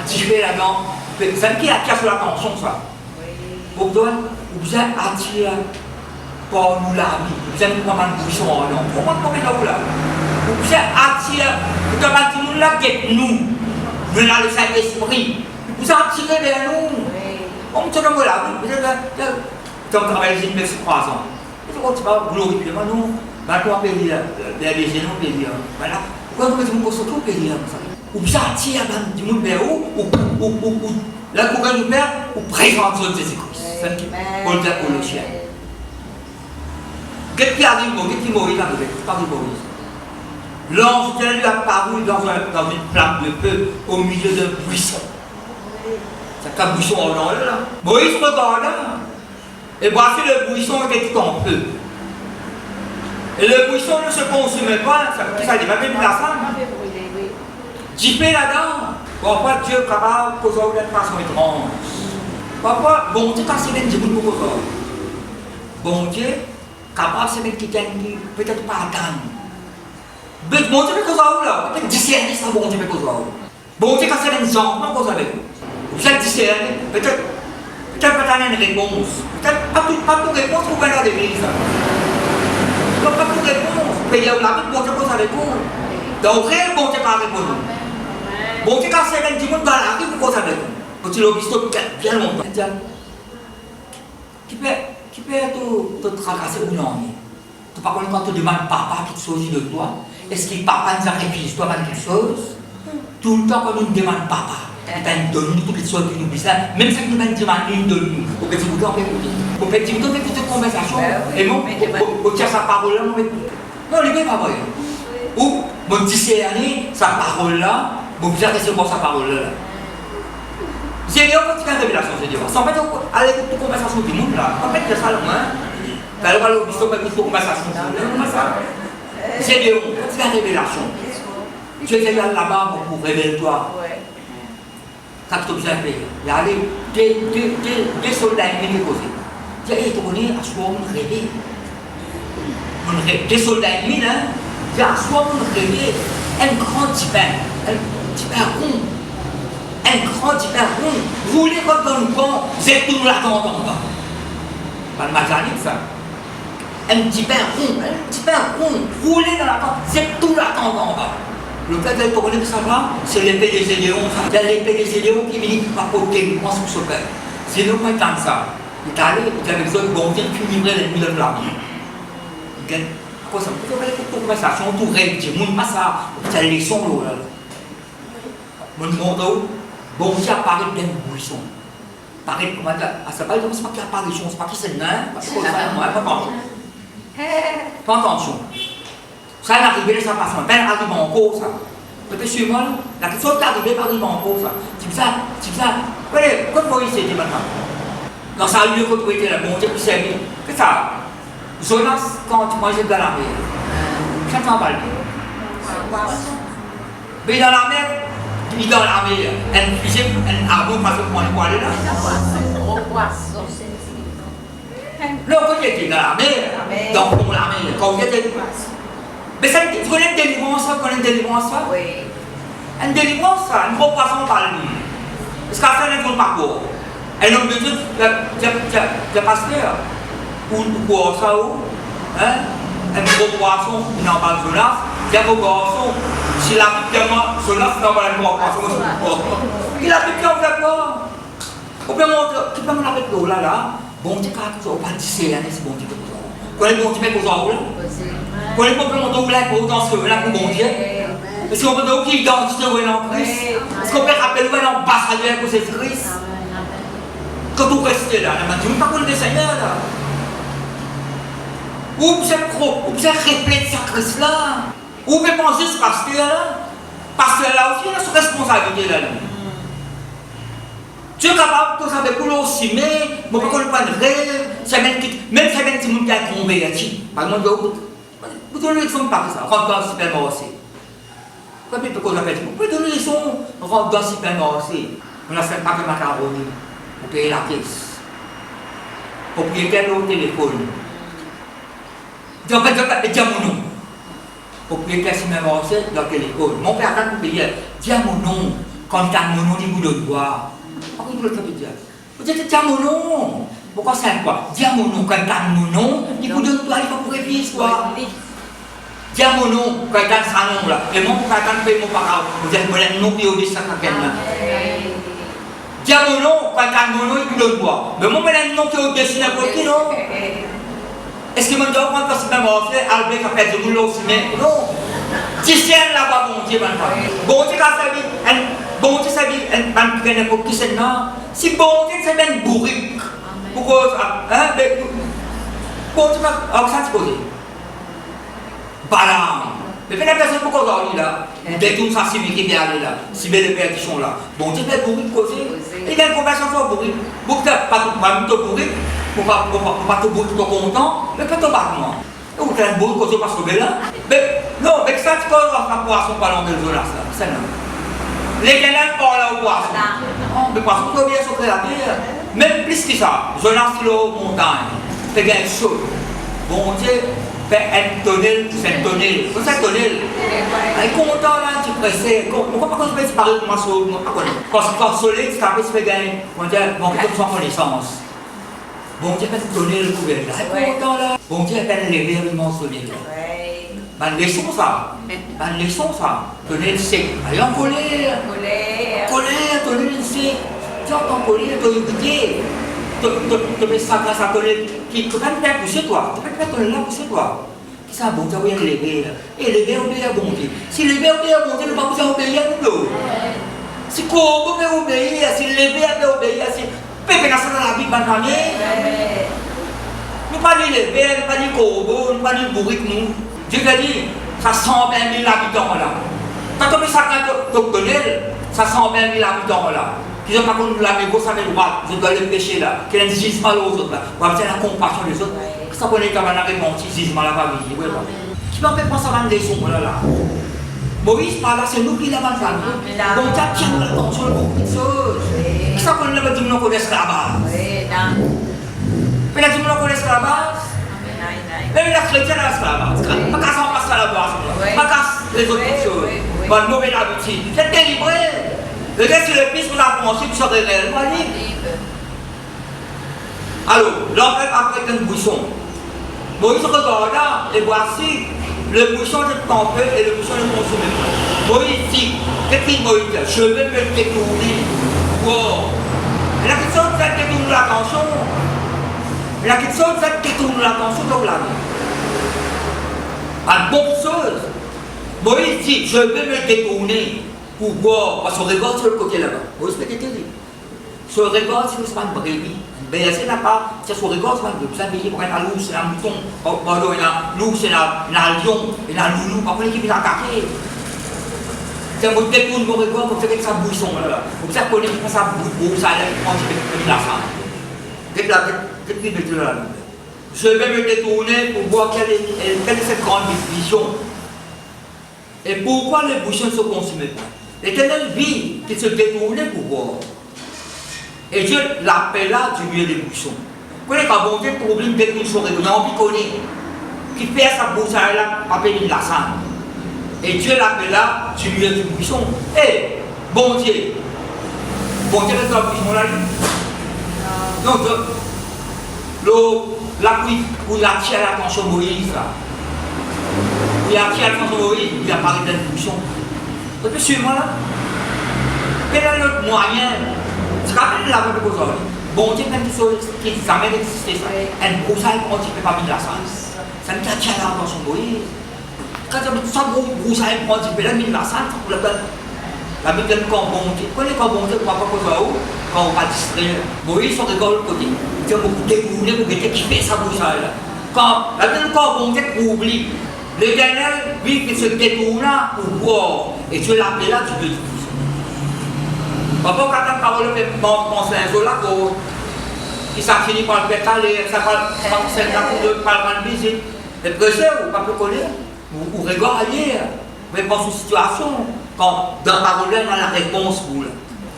tu fais là-dedans. C'est qui attire sur l'attention ça. Pour toi, vous êtes attiré par nous la vie. Vous êtes comme un buisson en nom. Comment vous là? Vous êtes attiré, vous êtes attiré nous là, nous. Nous là, le Saint-Esprit. Vous êtes attiré vers nous. On me dit là, vous êtes comme travailler ici 3 ans. Quand tu vas glorifier, nous, maintenant on peut dire, les gens on peut dire, voilà. Pourquoi vous me surtout payer comme ça? Ou bien attirer du monde vers où, ou la couronne nous perd, ou présenter Jésus-Christ. C'est ce qui Paul dit aux Colossiens. Qu'est-ce qui arrive, qu'est-ce qui Moïse arrive? Qu'est-ce qui Moïse? L'ange lui a apparu dans une flamme de feu au milieu d'un buisson. C'est un buisson en or là. Moïse regarde là. Et voici le buisson était tout en feu. Et le buisson ne se consumait pas, ça dit, même la femme. J'y fais là-dedans. Pourquoi Dieu est capable de causer d'une façon étrange? Pourquoi bon Dieu casse les gens pour causer? Bon Dieu capable de se mettre quelqu'un qui peut-être pas attendre. Mais bon Dieu peut causer là, peut-être discerner ça, bon Dieu peut causer. Bon Dieu casse les gens, comment cause avec vous? Vous êtes discerné, peut-être pas une réponse. Peut-être pas toute réponse pour venir à l'église. Donc pas toute réponse. Mais il y a la vie, bon Dieu pose à répondre. Donc rien, bon Dieu pas répondre. Bon Dieu quand c'est un petit monde dans la vie, pourquoi ça répond? Quand tu l'as vu bien longtemps. Qui peut te tracasser ou non? Tu par contre quand tu demandes papa qui te choisit de toi, est-ce que papa nous a réfléchi toi avec quelque chose? Tout le temps quand nous demandons papa, il donne nous toutes les choses qui nous disent ça, même si nous demandons il donne nous. Au petit bout au petit bout de toute conversation, et non, au tient sa parole là, non, il n'est pas vrai. Ou, mon discerner sa parole là, mon bizarre recevoir sa parole là. J'ai dit, on continue la révélation, j'ai dit, sans fait, aller pour toute conversation du monde là, en fait, il y a ça là, d'ailleurs, on va au bistrot pour toute conversation. J'ai dit, on continue la révélation. Tu es allé là-bas pour révéler toi. Ça que tu as besoin de faire. Il y a des soldats qui viennent poser. Tu as dit, tu connais, à soi, on rêve. Des soldats ennemis, tu as à soi, on rêve. Un grand typin rond. Un grand typin rond. Vous voulez comme dans le camp, vous êtes tout l'attendant. Pas le maganique, ça. Un petit pain rond, roulé dans la camp, c'est tout l'attendant. Le fait de tourner de savoir, c'est l'épée des Gédéons. Il y a l'épée des Gédéons qui vient papoter, qui pense pour ce père. C'est nous qui entendons ça. Il est allé, il avait besoin de bon Dieu qui livrait l'ennemi de la vie. À quoi ça me fait toute conversation, tout rêve, je ne sais pas ça, c'est la leçon là. Mon monde, bon Dieu apparaît dans une buisson. Paraît, comment dire, à sa balle, c'est pas qu'il apparaît, c'est pas qu'il c'est nain, parce que ça, moi, pas attention. Pas attention. Ça est arrivé, ça passe, ben arrive en cause, ça. Peut-être sur moi, la question qui est arrivée, arrive en cause, ça. Tu ça. Voyez, comme vous ici, maintenant. Dans sa lieu que vous étiez là, bon Dieu, puis c'est bien. C'est ça. Jonas, quand tu manges dans la mer, ça t'en va. Mais dans la mer, il est dans la mer, un arbre, parce que moi, je aller là. Là, quand il était dans la mer, dans la mer, quand il était. Mais ça, tu connais une délivrance, ça? Oui. Une délivrance, ça, une gros poisson par lui. Parce qu'à faire un parcours. Un homme de Dieu, le pasteur, ou ça, un gros poisson, il n'en parle de Jonas, il y a un gros garçon, s'il a piqué moi, Jonas, il n'en parle de gros poisson. Il a piqué en fait quoi? On peut montrer, tu peux me avec l'eau là, bon, tu peux pas discerner, c'est bon, tu peux pas. Quand les bons, tu mets aux arbres là? Quand les bons, on doit pour dans ce là pour bon Dieu. Est-ce qu'on peut dire qu'il identité où elle en Christ? Est-ce qu'on peut rappeler où elle en ambassadeur pour cette Christ? Quand vous restez là, tu ne pas connaître le Seigneur là. Ou vous êtes trop, ou vous êtes reflété de Christ là. Ou vous pensez ce pasteur là. Pasteur là aussi, il a sa responsabilité là. Tu es capable de savoir pour l'eau aussi, mais je ne peux pas de rêve, même si c'est un petit monde qui a tombé, par exemple, vous donnez l'exemple par ça, rentre dans le supermarché. Comme il peut qu'on appelle, vous pouvez donner l'exemple, rentre dans le supermarché. On a fait un paquet de macaroni pour payer la caisse. Propriétaire au téléphone. En fait, dis mon nom. Propriétaire du supermarché dans le téléphone. Mon père a pour payer, dis mon nom, quand tu as mon nom, il vous donne quoi? Pourquoi vous le faites dire? Vous dites, tiens mon nom. Pourquoi c'est quoi? Dis mon nom, quand tu as mon nom, il vous donne toi, il faut pour réfléchir quoi? Dis mon nom, quand tu as son nom là. Et moi, quand tu as mon parole, vous êtes mon nom, puis au dessin quand là. Dis mon nom, quand tu as mon nom, il vous donne quoi? Mais moi, je nom qui est au dessin n'importe qui, non? Est-ce que je me dis, quand tu as même fait, Albert a fait du boulot aussi, mais non. Discerne là-bas, bon Dieu, bon Dieu, quand ça dit, bon Dieu, ça dit, un petit peu qui c'est non. Si bon Dieu, c'est bien bourrique. Pourquoi, hein, bon Dieu, alors ça, tu poses. Balam. Mais la personne, pourquoi on dit là? Dès que ça, c'est lui qui vient aller là. Si bien les pères qui sont là. Bon Dieu, c'est bourrique, causer. Il y a une conversation sur bourrique. Pour que pas tout bourrique, pour pas tout bourrique, tout content, mais pas tout battement. Ou tu as une bourrique, causer pas sauver là. Mais non, avec ça, tu peux avoir un poisson pas loin de Jonas là. C'est non. Les canals parlent au poisson. Le poisson peut bien sauver la terre. Même plus que ça, Jonas sur la montagne. C'est bien chaud. Bon Dieu, un tonnel, c'est un tonnel. C'est un tonnel. Il est content là, tu pressé. Pourquoi pas qu'on se parler de moi sur moi pas connaître. Parce que par soleil, tu t'appelles se faire gagner. On dit, bon, comme sans connaissance. Bon Dieu, fait donner le couvert là. Il est content là. Bon Dieu, fait lever le mentionné là. Ben, leçon ça. Ben, leçon ça. Tonnel sec. Allez, en colère. Colère, tonnel sec. Tu entends colère, tu as écouté. Tu mets ça grâce à tonnel qui peut pas te faire pousser toi. Tu peux pas te faire tonnel là pousser toi. Qui ça, bon Dieu, oui, lever là. Et lever, obéir à bon Dieu. Si lever, obéir à bon Dieu, ne pas vous obéir à nous. Si Kobo peut obéir, si lever peut obéir, si Pépé n'a pas la Bible, ma famille. Nous ne parlons pas de lever, nous ne parlons pas de Kobo, nous ne parlons pas de bourrique, nous. Dieu a dit, ça 120 000 habitants là. Quand on met ça dans le tonnel, ça 120 000 habitants là. Qui n'ont pas connu la négo, ça met le droit, je dois le pécher là. Qui a un gisement aux autres là. On va faire la compassion des autres. Ça qu'on est quand même répondu, gisement la famille. Qui m'a fait penser à une leçon là. Moïse parle là, c'est nous qui l'avons fait. Donc tu as tient l'attention sur beaucoup de choses. Ça qu'on a dit nous connaît l'esclavage. Mais la dit nous connaît l'esclavage. Même la chrétienne a l'esclavage. Pas qu'à s'en passer à la base. Pas qu'à les autres choses. Bonne mauvaise habitude. C'est délivré. Le reste sur le fils, vous avez pensé que vous serez réellement libre. Alors, l'homme après un buisson. Moïse regarde là, et voici le buisson de tempête et le buisson de consommer. Moïse dit, qu'est-ce qu'il Moïse dit? Je vais me détourner. Wow. La question de faire détourner l'attention. La question de faire détourner l'attention de la vie. Une bonne chose. Moïse dit, je vais me détourner. Pour voir, parce qu'on regarde sur le côté là-bas. Moïse peut être dit. Sur le regard, c'est pas une brebis. Mais c'est là-bas, c'est sur le regard, c'est pas une brebis. Vous savez, pour un loup, c'est un mouton. Pardon, il y a un loup, c'est un lion, il y a un loulou. Par contre, qui vient attaquer. C'est un mot de détourne mon regard, pour faire que ça bouisson là. Vous savez, qu'on est ça bouille, ça allait prendre la femme. Qu'est-ce qu'il veut dire là? Je vais me détourner pour voir quelle est cette grande vision. Et pourquoi les bouchons ne se consument pas? L'Éternel vit qu'il se détournait pour voir. Et Dieu l'appela du milieu des buissons. Vous connaissez quand bon Dieu problème de détourner son raisonnement, on connaît. Qui fait sa bouche à elle, appelle la sang. Et Dieu l'appela du milieu des buissons. Et bon Dieu reste dans le buisson là. Donc, la pluie, où il attire l'attention de Moïse là. Il attire l'attention de Moïse, il apparaît dans le buisson. Vous pouvez suivre moi là? Quel est l'autre moyen? C'est quand même la même chose. Bon Dieu, même qui n'a jamais existé, ça. Un broussaille, on ne peut pas mettre la sens. Ça me tient l'attention de Moïse. Quand on met ça, broussaille, on ne peut pas mettre la sens, ça pour la donne. La mettre quand bon Dieu. Vous connaissez quand bon Dieu, on ne va pas causer où? Quand on va distraire. Moïse, on rigole le côté. Il faut beaucoup découvrir pour qui fait sa broussaille là. Quand bon Dieu oublie. L'Éternel vit qu'il se détourna pour voir. Et Dieu l'appela du Dieu. Papa, quand la parole fait penser à un jour là, qui s'est fini par le pétaler, ça va c'est un coup de parlement de visite. Le président, vous ne pouvez pas connaître. Vous regardez, mais pense aux situations. Quand dans la parole, on a la réponse pour là.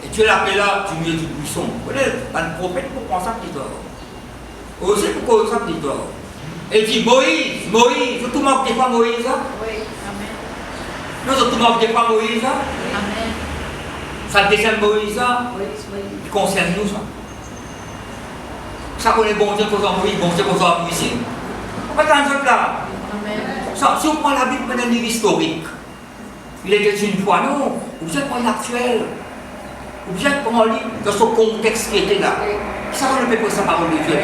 Et Dieu l'appela du milieu du buisson. Vous voyez, un prophète, pourquoi ça qu'il dort? Aussi, pourquoi ça qu'il dort? Et dit Moïse, tout le monde dit quoi Moïse? Oui, amen. Nous, tout le monde dit quoi Moïse? Amen. Ça deuxième Moïse, il concerne nous ça. Ça qu'on est bon Dieu pour Moïse, bon Dieu pour Moïse. On va dans ce là. Amen. Si on prend la Bible d'un livre historique, il était une fois, non, vous êtes pas l'actuel. Vous êtes pas livre dans ce contexte qui était là. Ça qu'on ne peut pas sa parole de Dieu.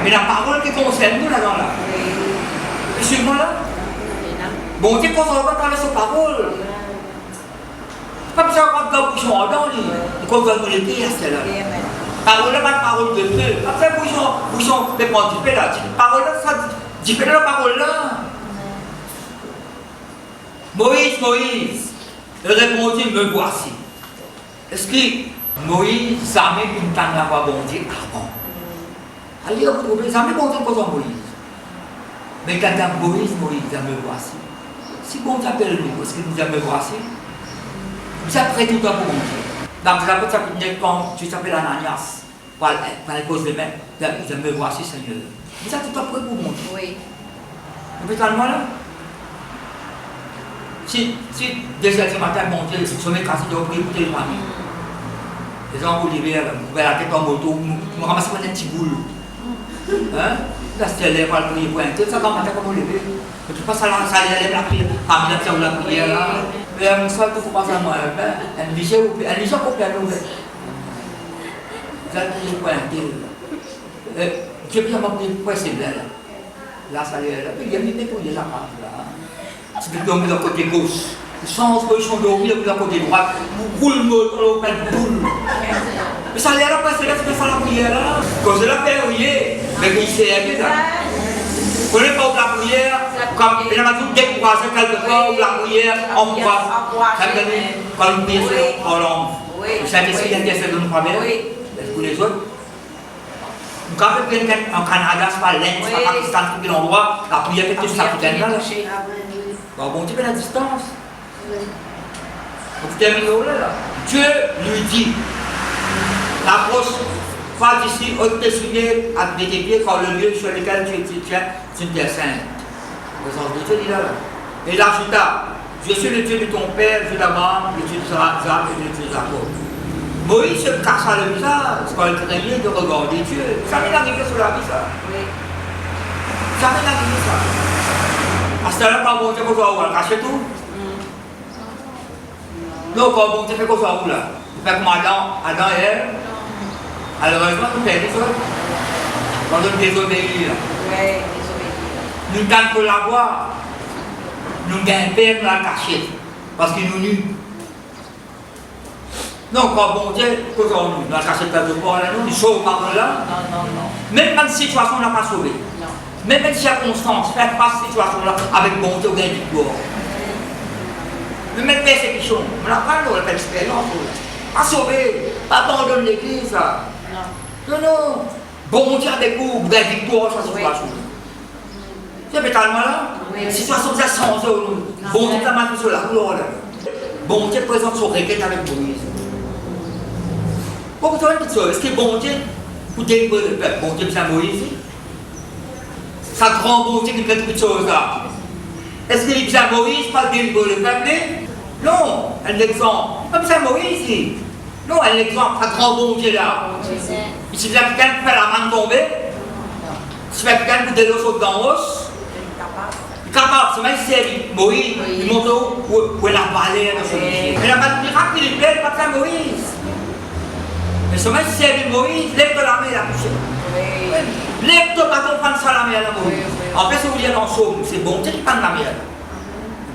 Mais la parole qui concerne nous là-dedans là. Et suivez-moi là. Bon Dieu, quand on va parler sa parole. Pas besoin de faire bouchon en dents, quand on va nous l'écrire, c'est là. Parole là, pas de parole de Dieu. Après, bouchon, mais pas du là. Parole là, ça dit la parole là. Moïse, il répondit, me voici. Est-ce que Moïse, jamais une tante n'a pas bon Dieu avant? Allez, vous trouvez, jamais bon Dieu comme Moïse. Mais quand Moïse, me voici. Si bon Dieu appelle nous, est-ce que nous me voici? Vous êtes prêts tout le temps pour bon Dieu. Donc, je l'appelle ça quand tu t'appelles Ananias, par la cause de même, me voici, Seigneur. Mais ça, tu t'as prêt pour monter. Oui. Et puis, calme-moi là. Si 2h du matin, mon Dieu, si tu sommet cassé, tu vas prier pour tes familles. Les gens vous lever, vous pouvez la tête en moto, vous ramassez pas des petits boules. Hein? Là, c'était l'air, pas le prier pour un tel, ça quand matin, comment lever. Et puis, pas ça, ça allait la prière. Famille, là, la prière là. Mais un soir, il faut passer à moi. Un léger pour faire l'eau. Vous allez prier pour un tel. Dieu bien m'a prié pour c'est là. Là, ça allait là. Puis, il y a une pour les appareils là. Si vous dormez de côté gauche, sans position de dormir de côté droit, vous roulez le boule. Mais ça allait là, c'est là que tu fais la prière là. Quand je la prière, mais il s'est aidé là. Vous ne connaissez pas la prière, comme il y a tout découragé quelque part, ou la prière en voix. Ça veut dire, quand vous priez en langue, vous avez essayé d'intercéder de nous première, pour les autres. Quand vous êtes en Canada, c'est pas l'Inde, c'est pas Pakistan, tout l'endroit, la prière est tout ça pour là. Bon, Dieu fait la distance. Vous terminez là. Dieu lui dit, l'approche, pas d'ici, haute testimonier à détecter quand le lieu sur lequel tu tiens, c'est une terre sainte. Le sens de Dieu dit là. Et il ajouta, je suis le Dieu de ton père, Dieu d'Abraham, le Dieu de Isaac et le Dieu de Jacob. Moïse se cassa le visage quand il craignait de regarder Dieu. Ça m'est arrivé sur la vie, ça. Ça m'est arrivé, ça. À ce temps-là, quand bon Dieu fait quoi, on va cacher tout. Non, quand bon Dieu fait quoi, on va là. Il fait comme Adam et Ève. Alors, heureusement, nous faisons ça. Quand on désobéit là. Oui, désobéir. Nous gagnons pour la voir. Nous gagnons père pour la cacher. Parce qu'il nous nuit. Non, quand bon Dieu, qu'aujourd'hui, nous avons caché le de corps là, nous sauve par là. Non. Même dans une situation, on n'a pas sauvé. Non. Même une circonstance, faire face à cette situation-là avec bon Dieu, on gagne victoire. Même une persécution, on n'a pas l'expérience. Pas sauver, pas abandonner l'église. Non. Bon Dieu avec vous, vous gagnez victoire sur cette situation. C'est pétalement là. La situation de 100 euros. Bon Dieu t'a marqué sur la gloire. Bon Dieu présente son requête avec Moïse. Pourquoi tu as une petite chose? Est-ce que bon Dieu, pour délivrer le peuple, bon Dieu vient Moïse? Ça grand bon Dieu qui fait toutes choses là. Est-ce qu'il vient Moïse pour délivrer le peuple? Non, un exemple. Pas besoin Moïse. Non, un exemple, ça grand bon Dieu là. Il suffit que quelqu'un fait la main tomber. Il suffit que quelqu'un fait de l'eau saute dans l'os. Il est capable, c'est même si Moïse, il monte où il a parlé de son métier. Mais la miracle, il est plein, pas besoin Moïse. Mais ce même si Moïse, lève la main et la couche. Lève ton bâton, prends ça la main à la Moïse. En fait, si vous dites en somme, c'est bon Dieu qui prend la main.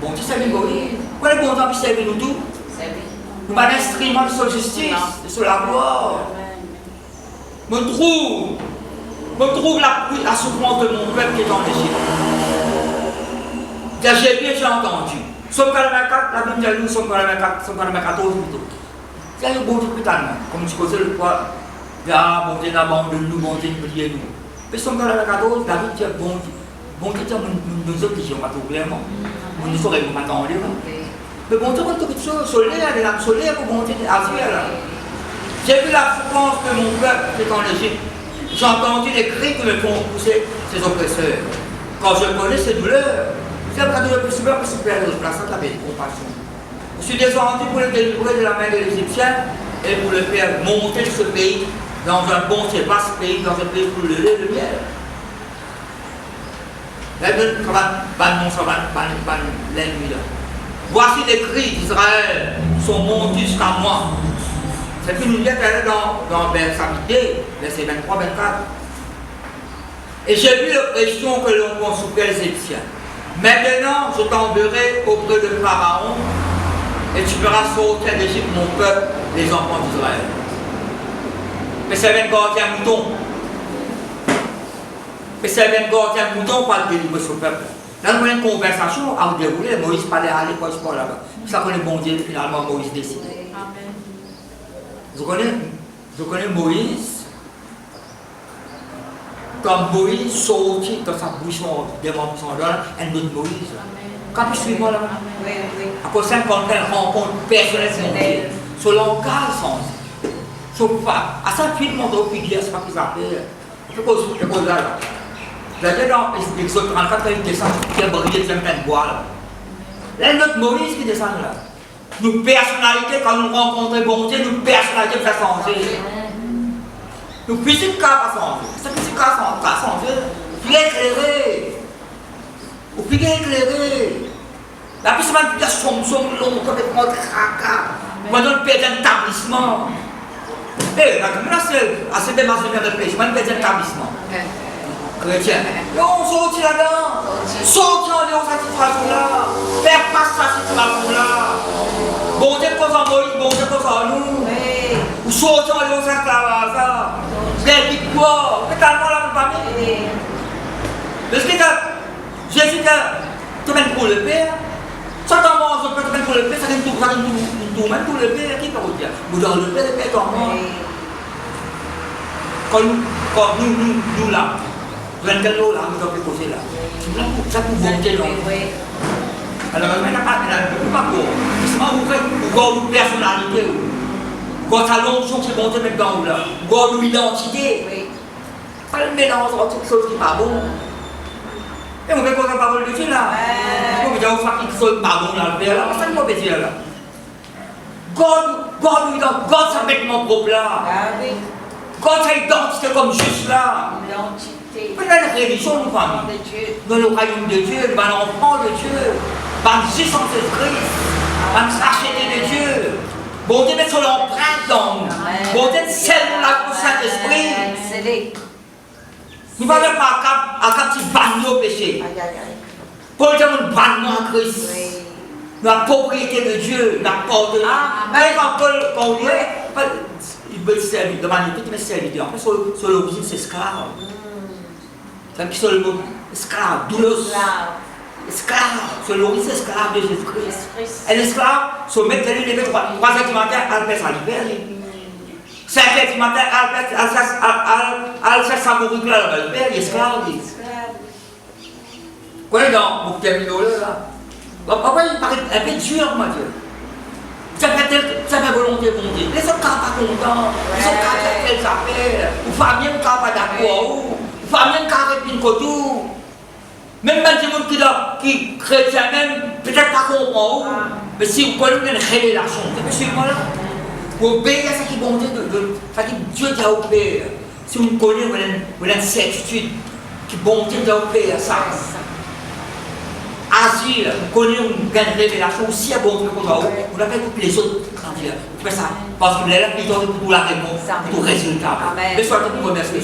Bon Dieu servi Moïse. Pourquoi le bon Dieu qui servi nous tous? Nous pas d'instrument de sa justice, de sa gloire. Je trouve la souffrance de mon peuple qui est en Égypte. J'ai entendu. Somme 44, la Bible dit nous, Somme 44, Somme 14 plutôt. C'est le bon Dieu putain, comme tu connais le quoi. Bon Dieu abandonne-nous, bon Dieu priez-nous. Mais Somme 14, David dit bon Dieu. Bon Dieu, nous autres qui n'ont pas de problème. Nous ne saurions pas attendre. Mais bon Dieu, quand tu es solaire, il y a la solaire pour bon Dieu agir. J'ai vu la souffrance de mon peuple qui est en Égypte. J'ai entendu les cris que me font pousser ses oppresseurs. Quand je connais ces douleurs, c'est un cadeau le plus super de place, ça avait une compassion. Je suis descendu pour le délivrer de la main de l'Égyptien et pour le faire monter ce pays dans un bon vaste pays, dans un pays pour le lait et le miel. Voici les cris d'Israël sont montés jusqu'à moi. C'est que nous y est dans Samité, verset 23-24. Et j'ai vu l'oppression que l'on consouffrait les Égyptiens. Maintenant, je t'enverrai auprès de Pharaon et tu feras sortir d'Égypte mon peuple, les enfants d'Israël. Mais c'est un gardien mouton. Mais c'est un gardien mouton pour délivrer son peuple. Là, nous avons une conversation à vous dérouler. Moïse parlait à l'époque, je parle là-bas. Ça connaît bon Dieu, finalement, Moïse décide. Je connais Moïse, comme Moïse sortit dans sa bouche devant son doigt, un autre Moïse. Quand je suis moi là, après 50 ans, elle rencontre personnelle de mon Dieu. Son langage sens. Son pas. À sa fille, mon dos, puis dire, c'est pas plus appelé. Je pose là. J'étais dans Exode 34 quand il descend, il y a brillé de plein de bois là. Là, notre Moïse qui descend là. Nos personnalités, quand nous rencontrons bon Dieu, nos personnalités peuvent changer. Nos physiques pas changer. Ça physique pas changer. Puis éclairé. Ou puis éclairé. La personne qui a son long, complètement craquant. Maintenant, le père d'établissement. Eh, là, c'est assez démarré de réfléchir. Maintenant, le père d'établissement. Chrétien. Et on sortit là-dedans. Sortit en dehors de cette situation-là. Faire passer cette situation-là. Bon Dieu pose en Moïse, bon Dieu pose en nous. Ou sortir en dehors de cette situation-là. Des victoires. Totalement la famille. Parce que Jésus te mène pour le Père. Ça t'en mange, je peux te mettre pour le Père, ça t'en tout même pour le Père. Qui peut vous dire? Vous dans le Père t'en mange. Quand nous là. 24 lots là, nous avons posé là. Ça pour monter là. Alors, on n'a pas pour. C'est pas pour une personnalité. Quand ça l'onction qui est montée maintenant là. Quand une identité. Pas le mélange entre quelque chose qui n'est pas bon. Et on fait quoi la parole de Dieu là? On veut dire on fait quelque chose qui n'est pas bon là. C'est ça qu'on veut dire là. God ça met mon propre là. God sa identité comme juste là. Pas la religion nous famille. Dans le royaume de Dieu, dans l'enfant de Dieu, dans le Jésus de Christ, dans le racheté de Dieu. Bon Dieu met son empreinte dans nous. Bon Dieu scelle la Saint-Esprit. Nous ne parlons pas à cap qui banne nos péchés. Pour dire nous bannons à Christ. La propriété de Dieu, la porte de Dieu. Mais quand on dit, il veut servir, de manière toute mais serviteur. En fait, sur l'origine, c'est esclave. C'est sur le mot esclave, doulos. Esclave, sur l'origine, c'est esclave de Jésus-Christ. Et l'esclave, sur le maître de l'île, 3h du matin, elle fait sa liberté. 5h du matin, elle fait sa mourure là, le père, l'esclave. Vous voyez, dans mon terminé là. Pourquoi il paraît un peu dur, mon Dieu? Ça fait volonté, mon Dieu. Les autres pas contents, les autres pas telles affaires, ou famille ne pas d'accord, ou famille ne pas répondre tout. Même des gens qui chrétiens même, peut-être pas comprendre, mais si vous connaissez une révélation, c'est suivez-moi là. Vous obéissez à ce qui est bon Dieu, ce qui Dieu t'a opéré. Si vous connaissez une certitude, qui bon Dieu t'a opéré ça. Agir, connaître une grande révélation aussi à bon Dieu qu'on doit, vous l'avez toutes les autres candidats. Vous faites ça, parce que vous l'avez pour la réponse, pour le résultat. Mais soit que vous remerciez.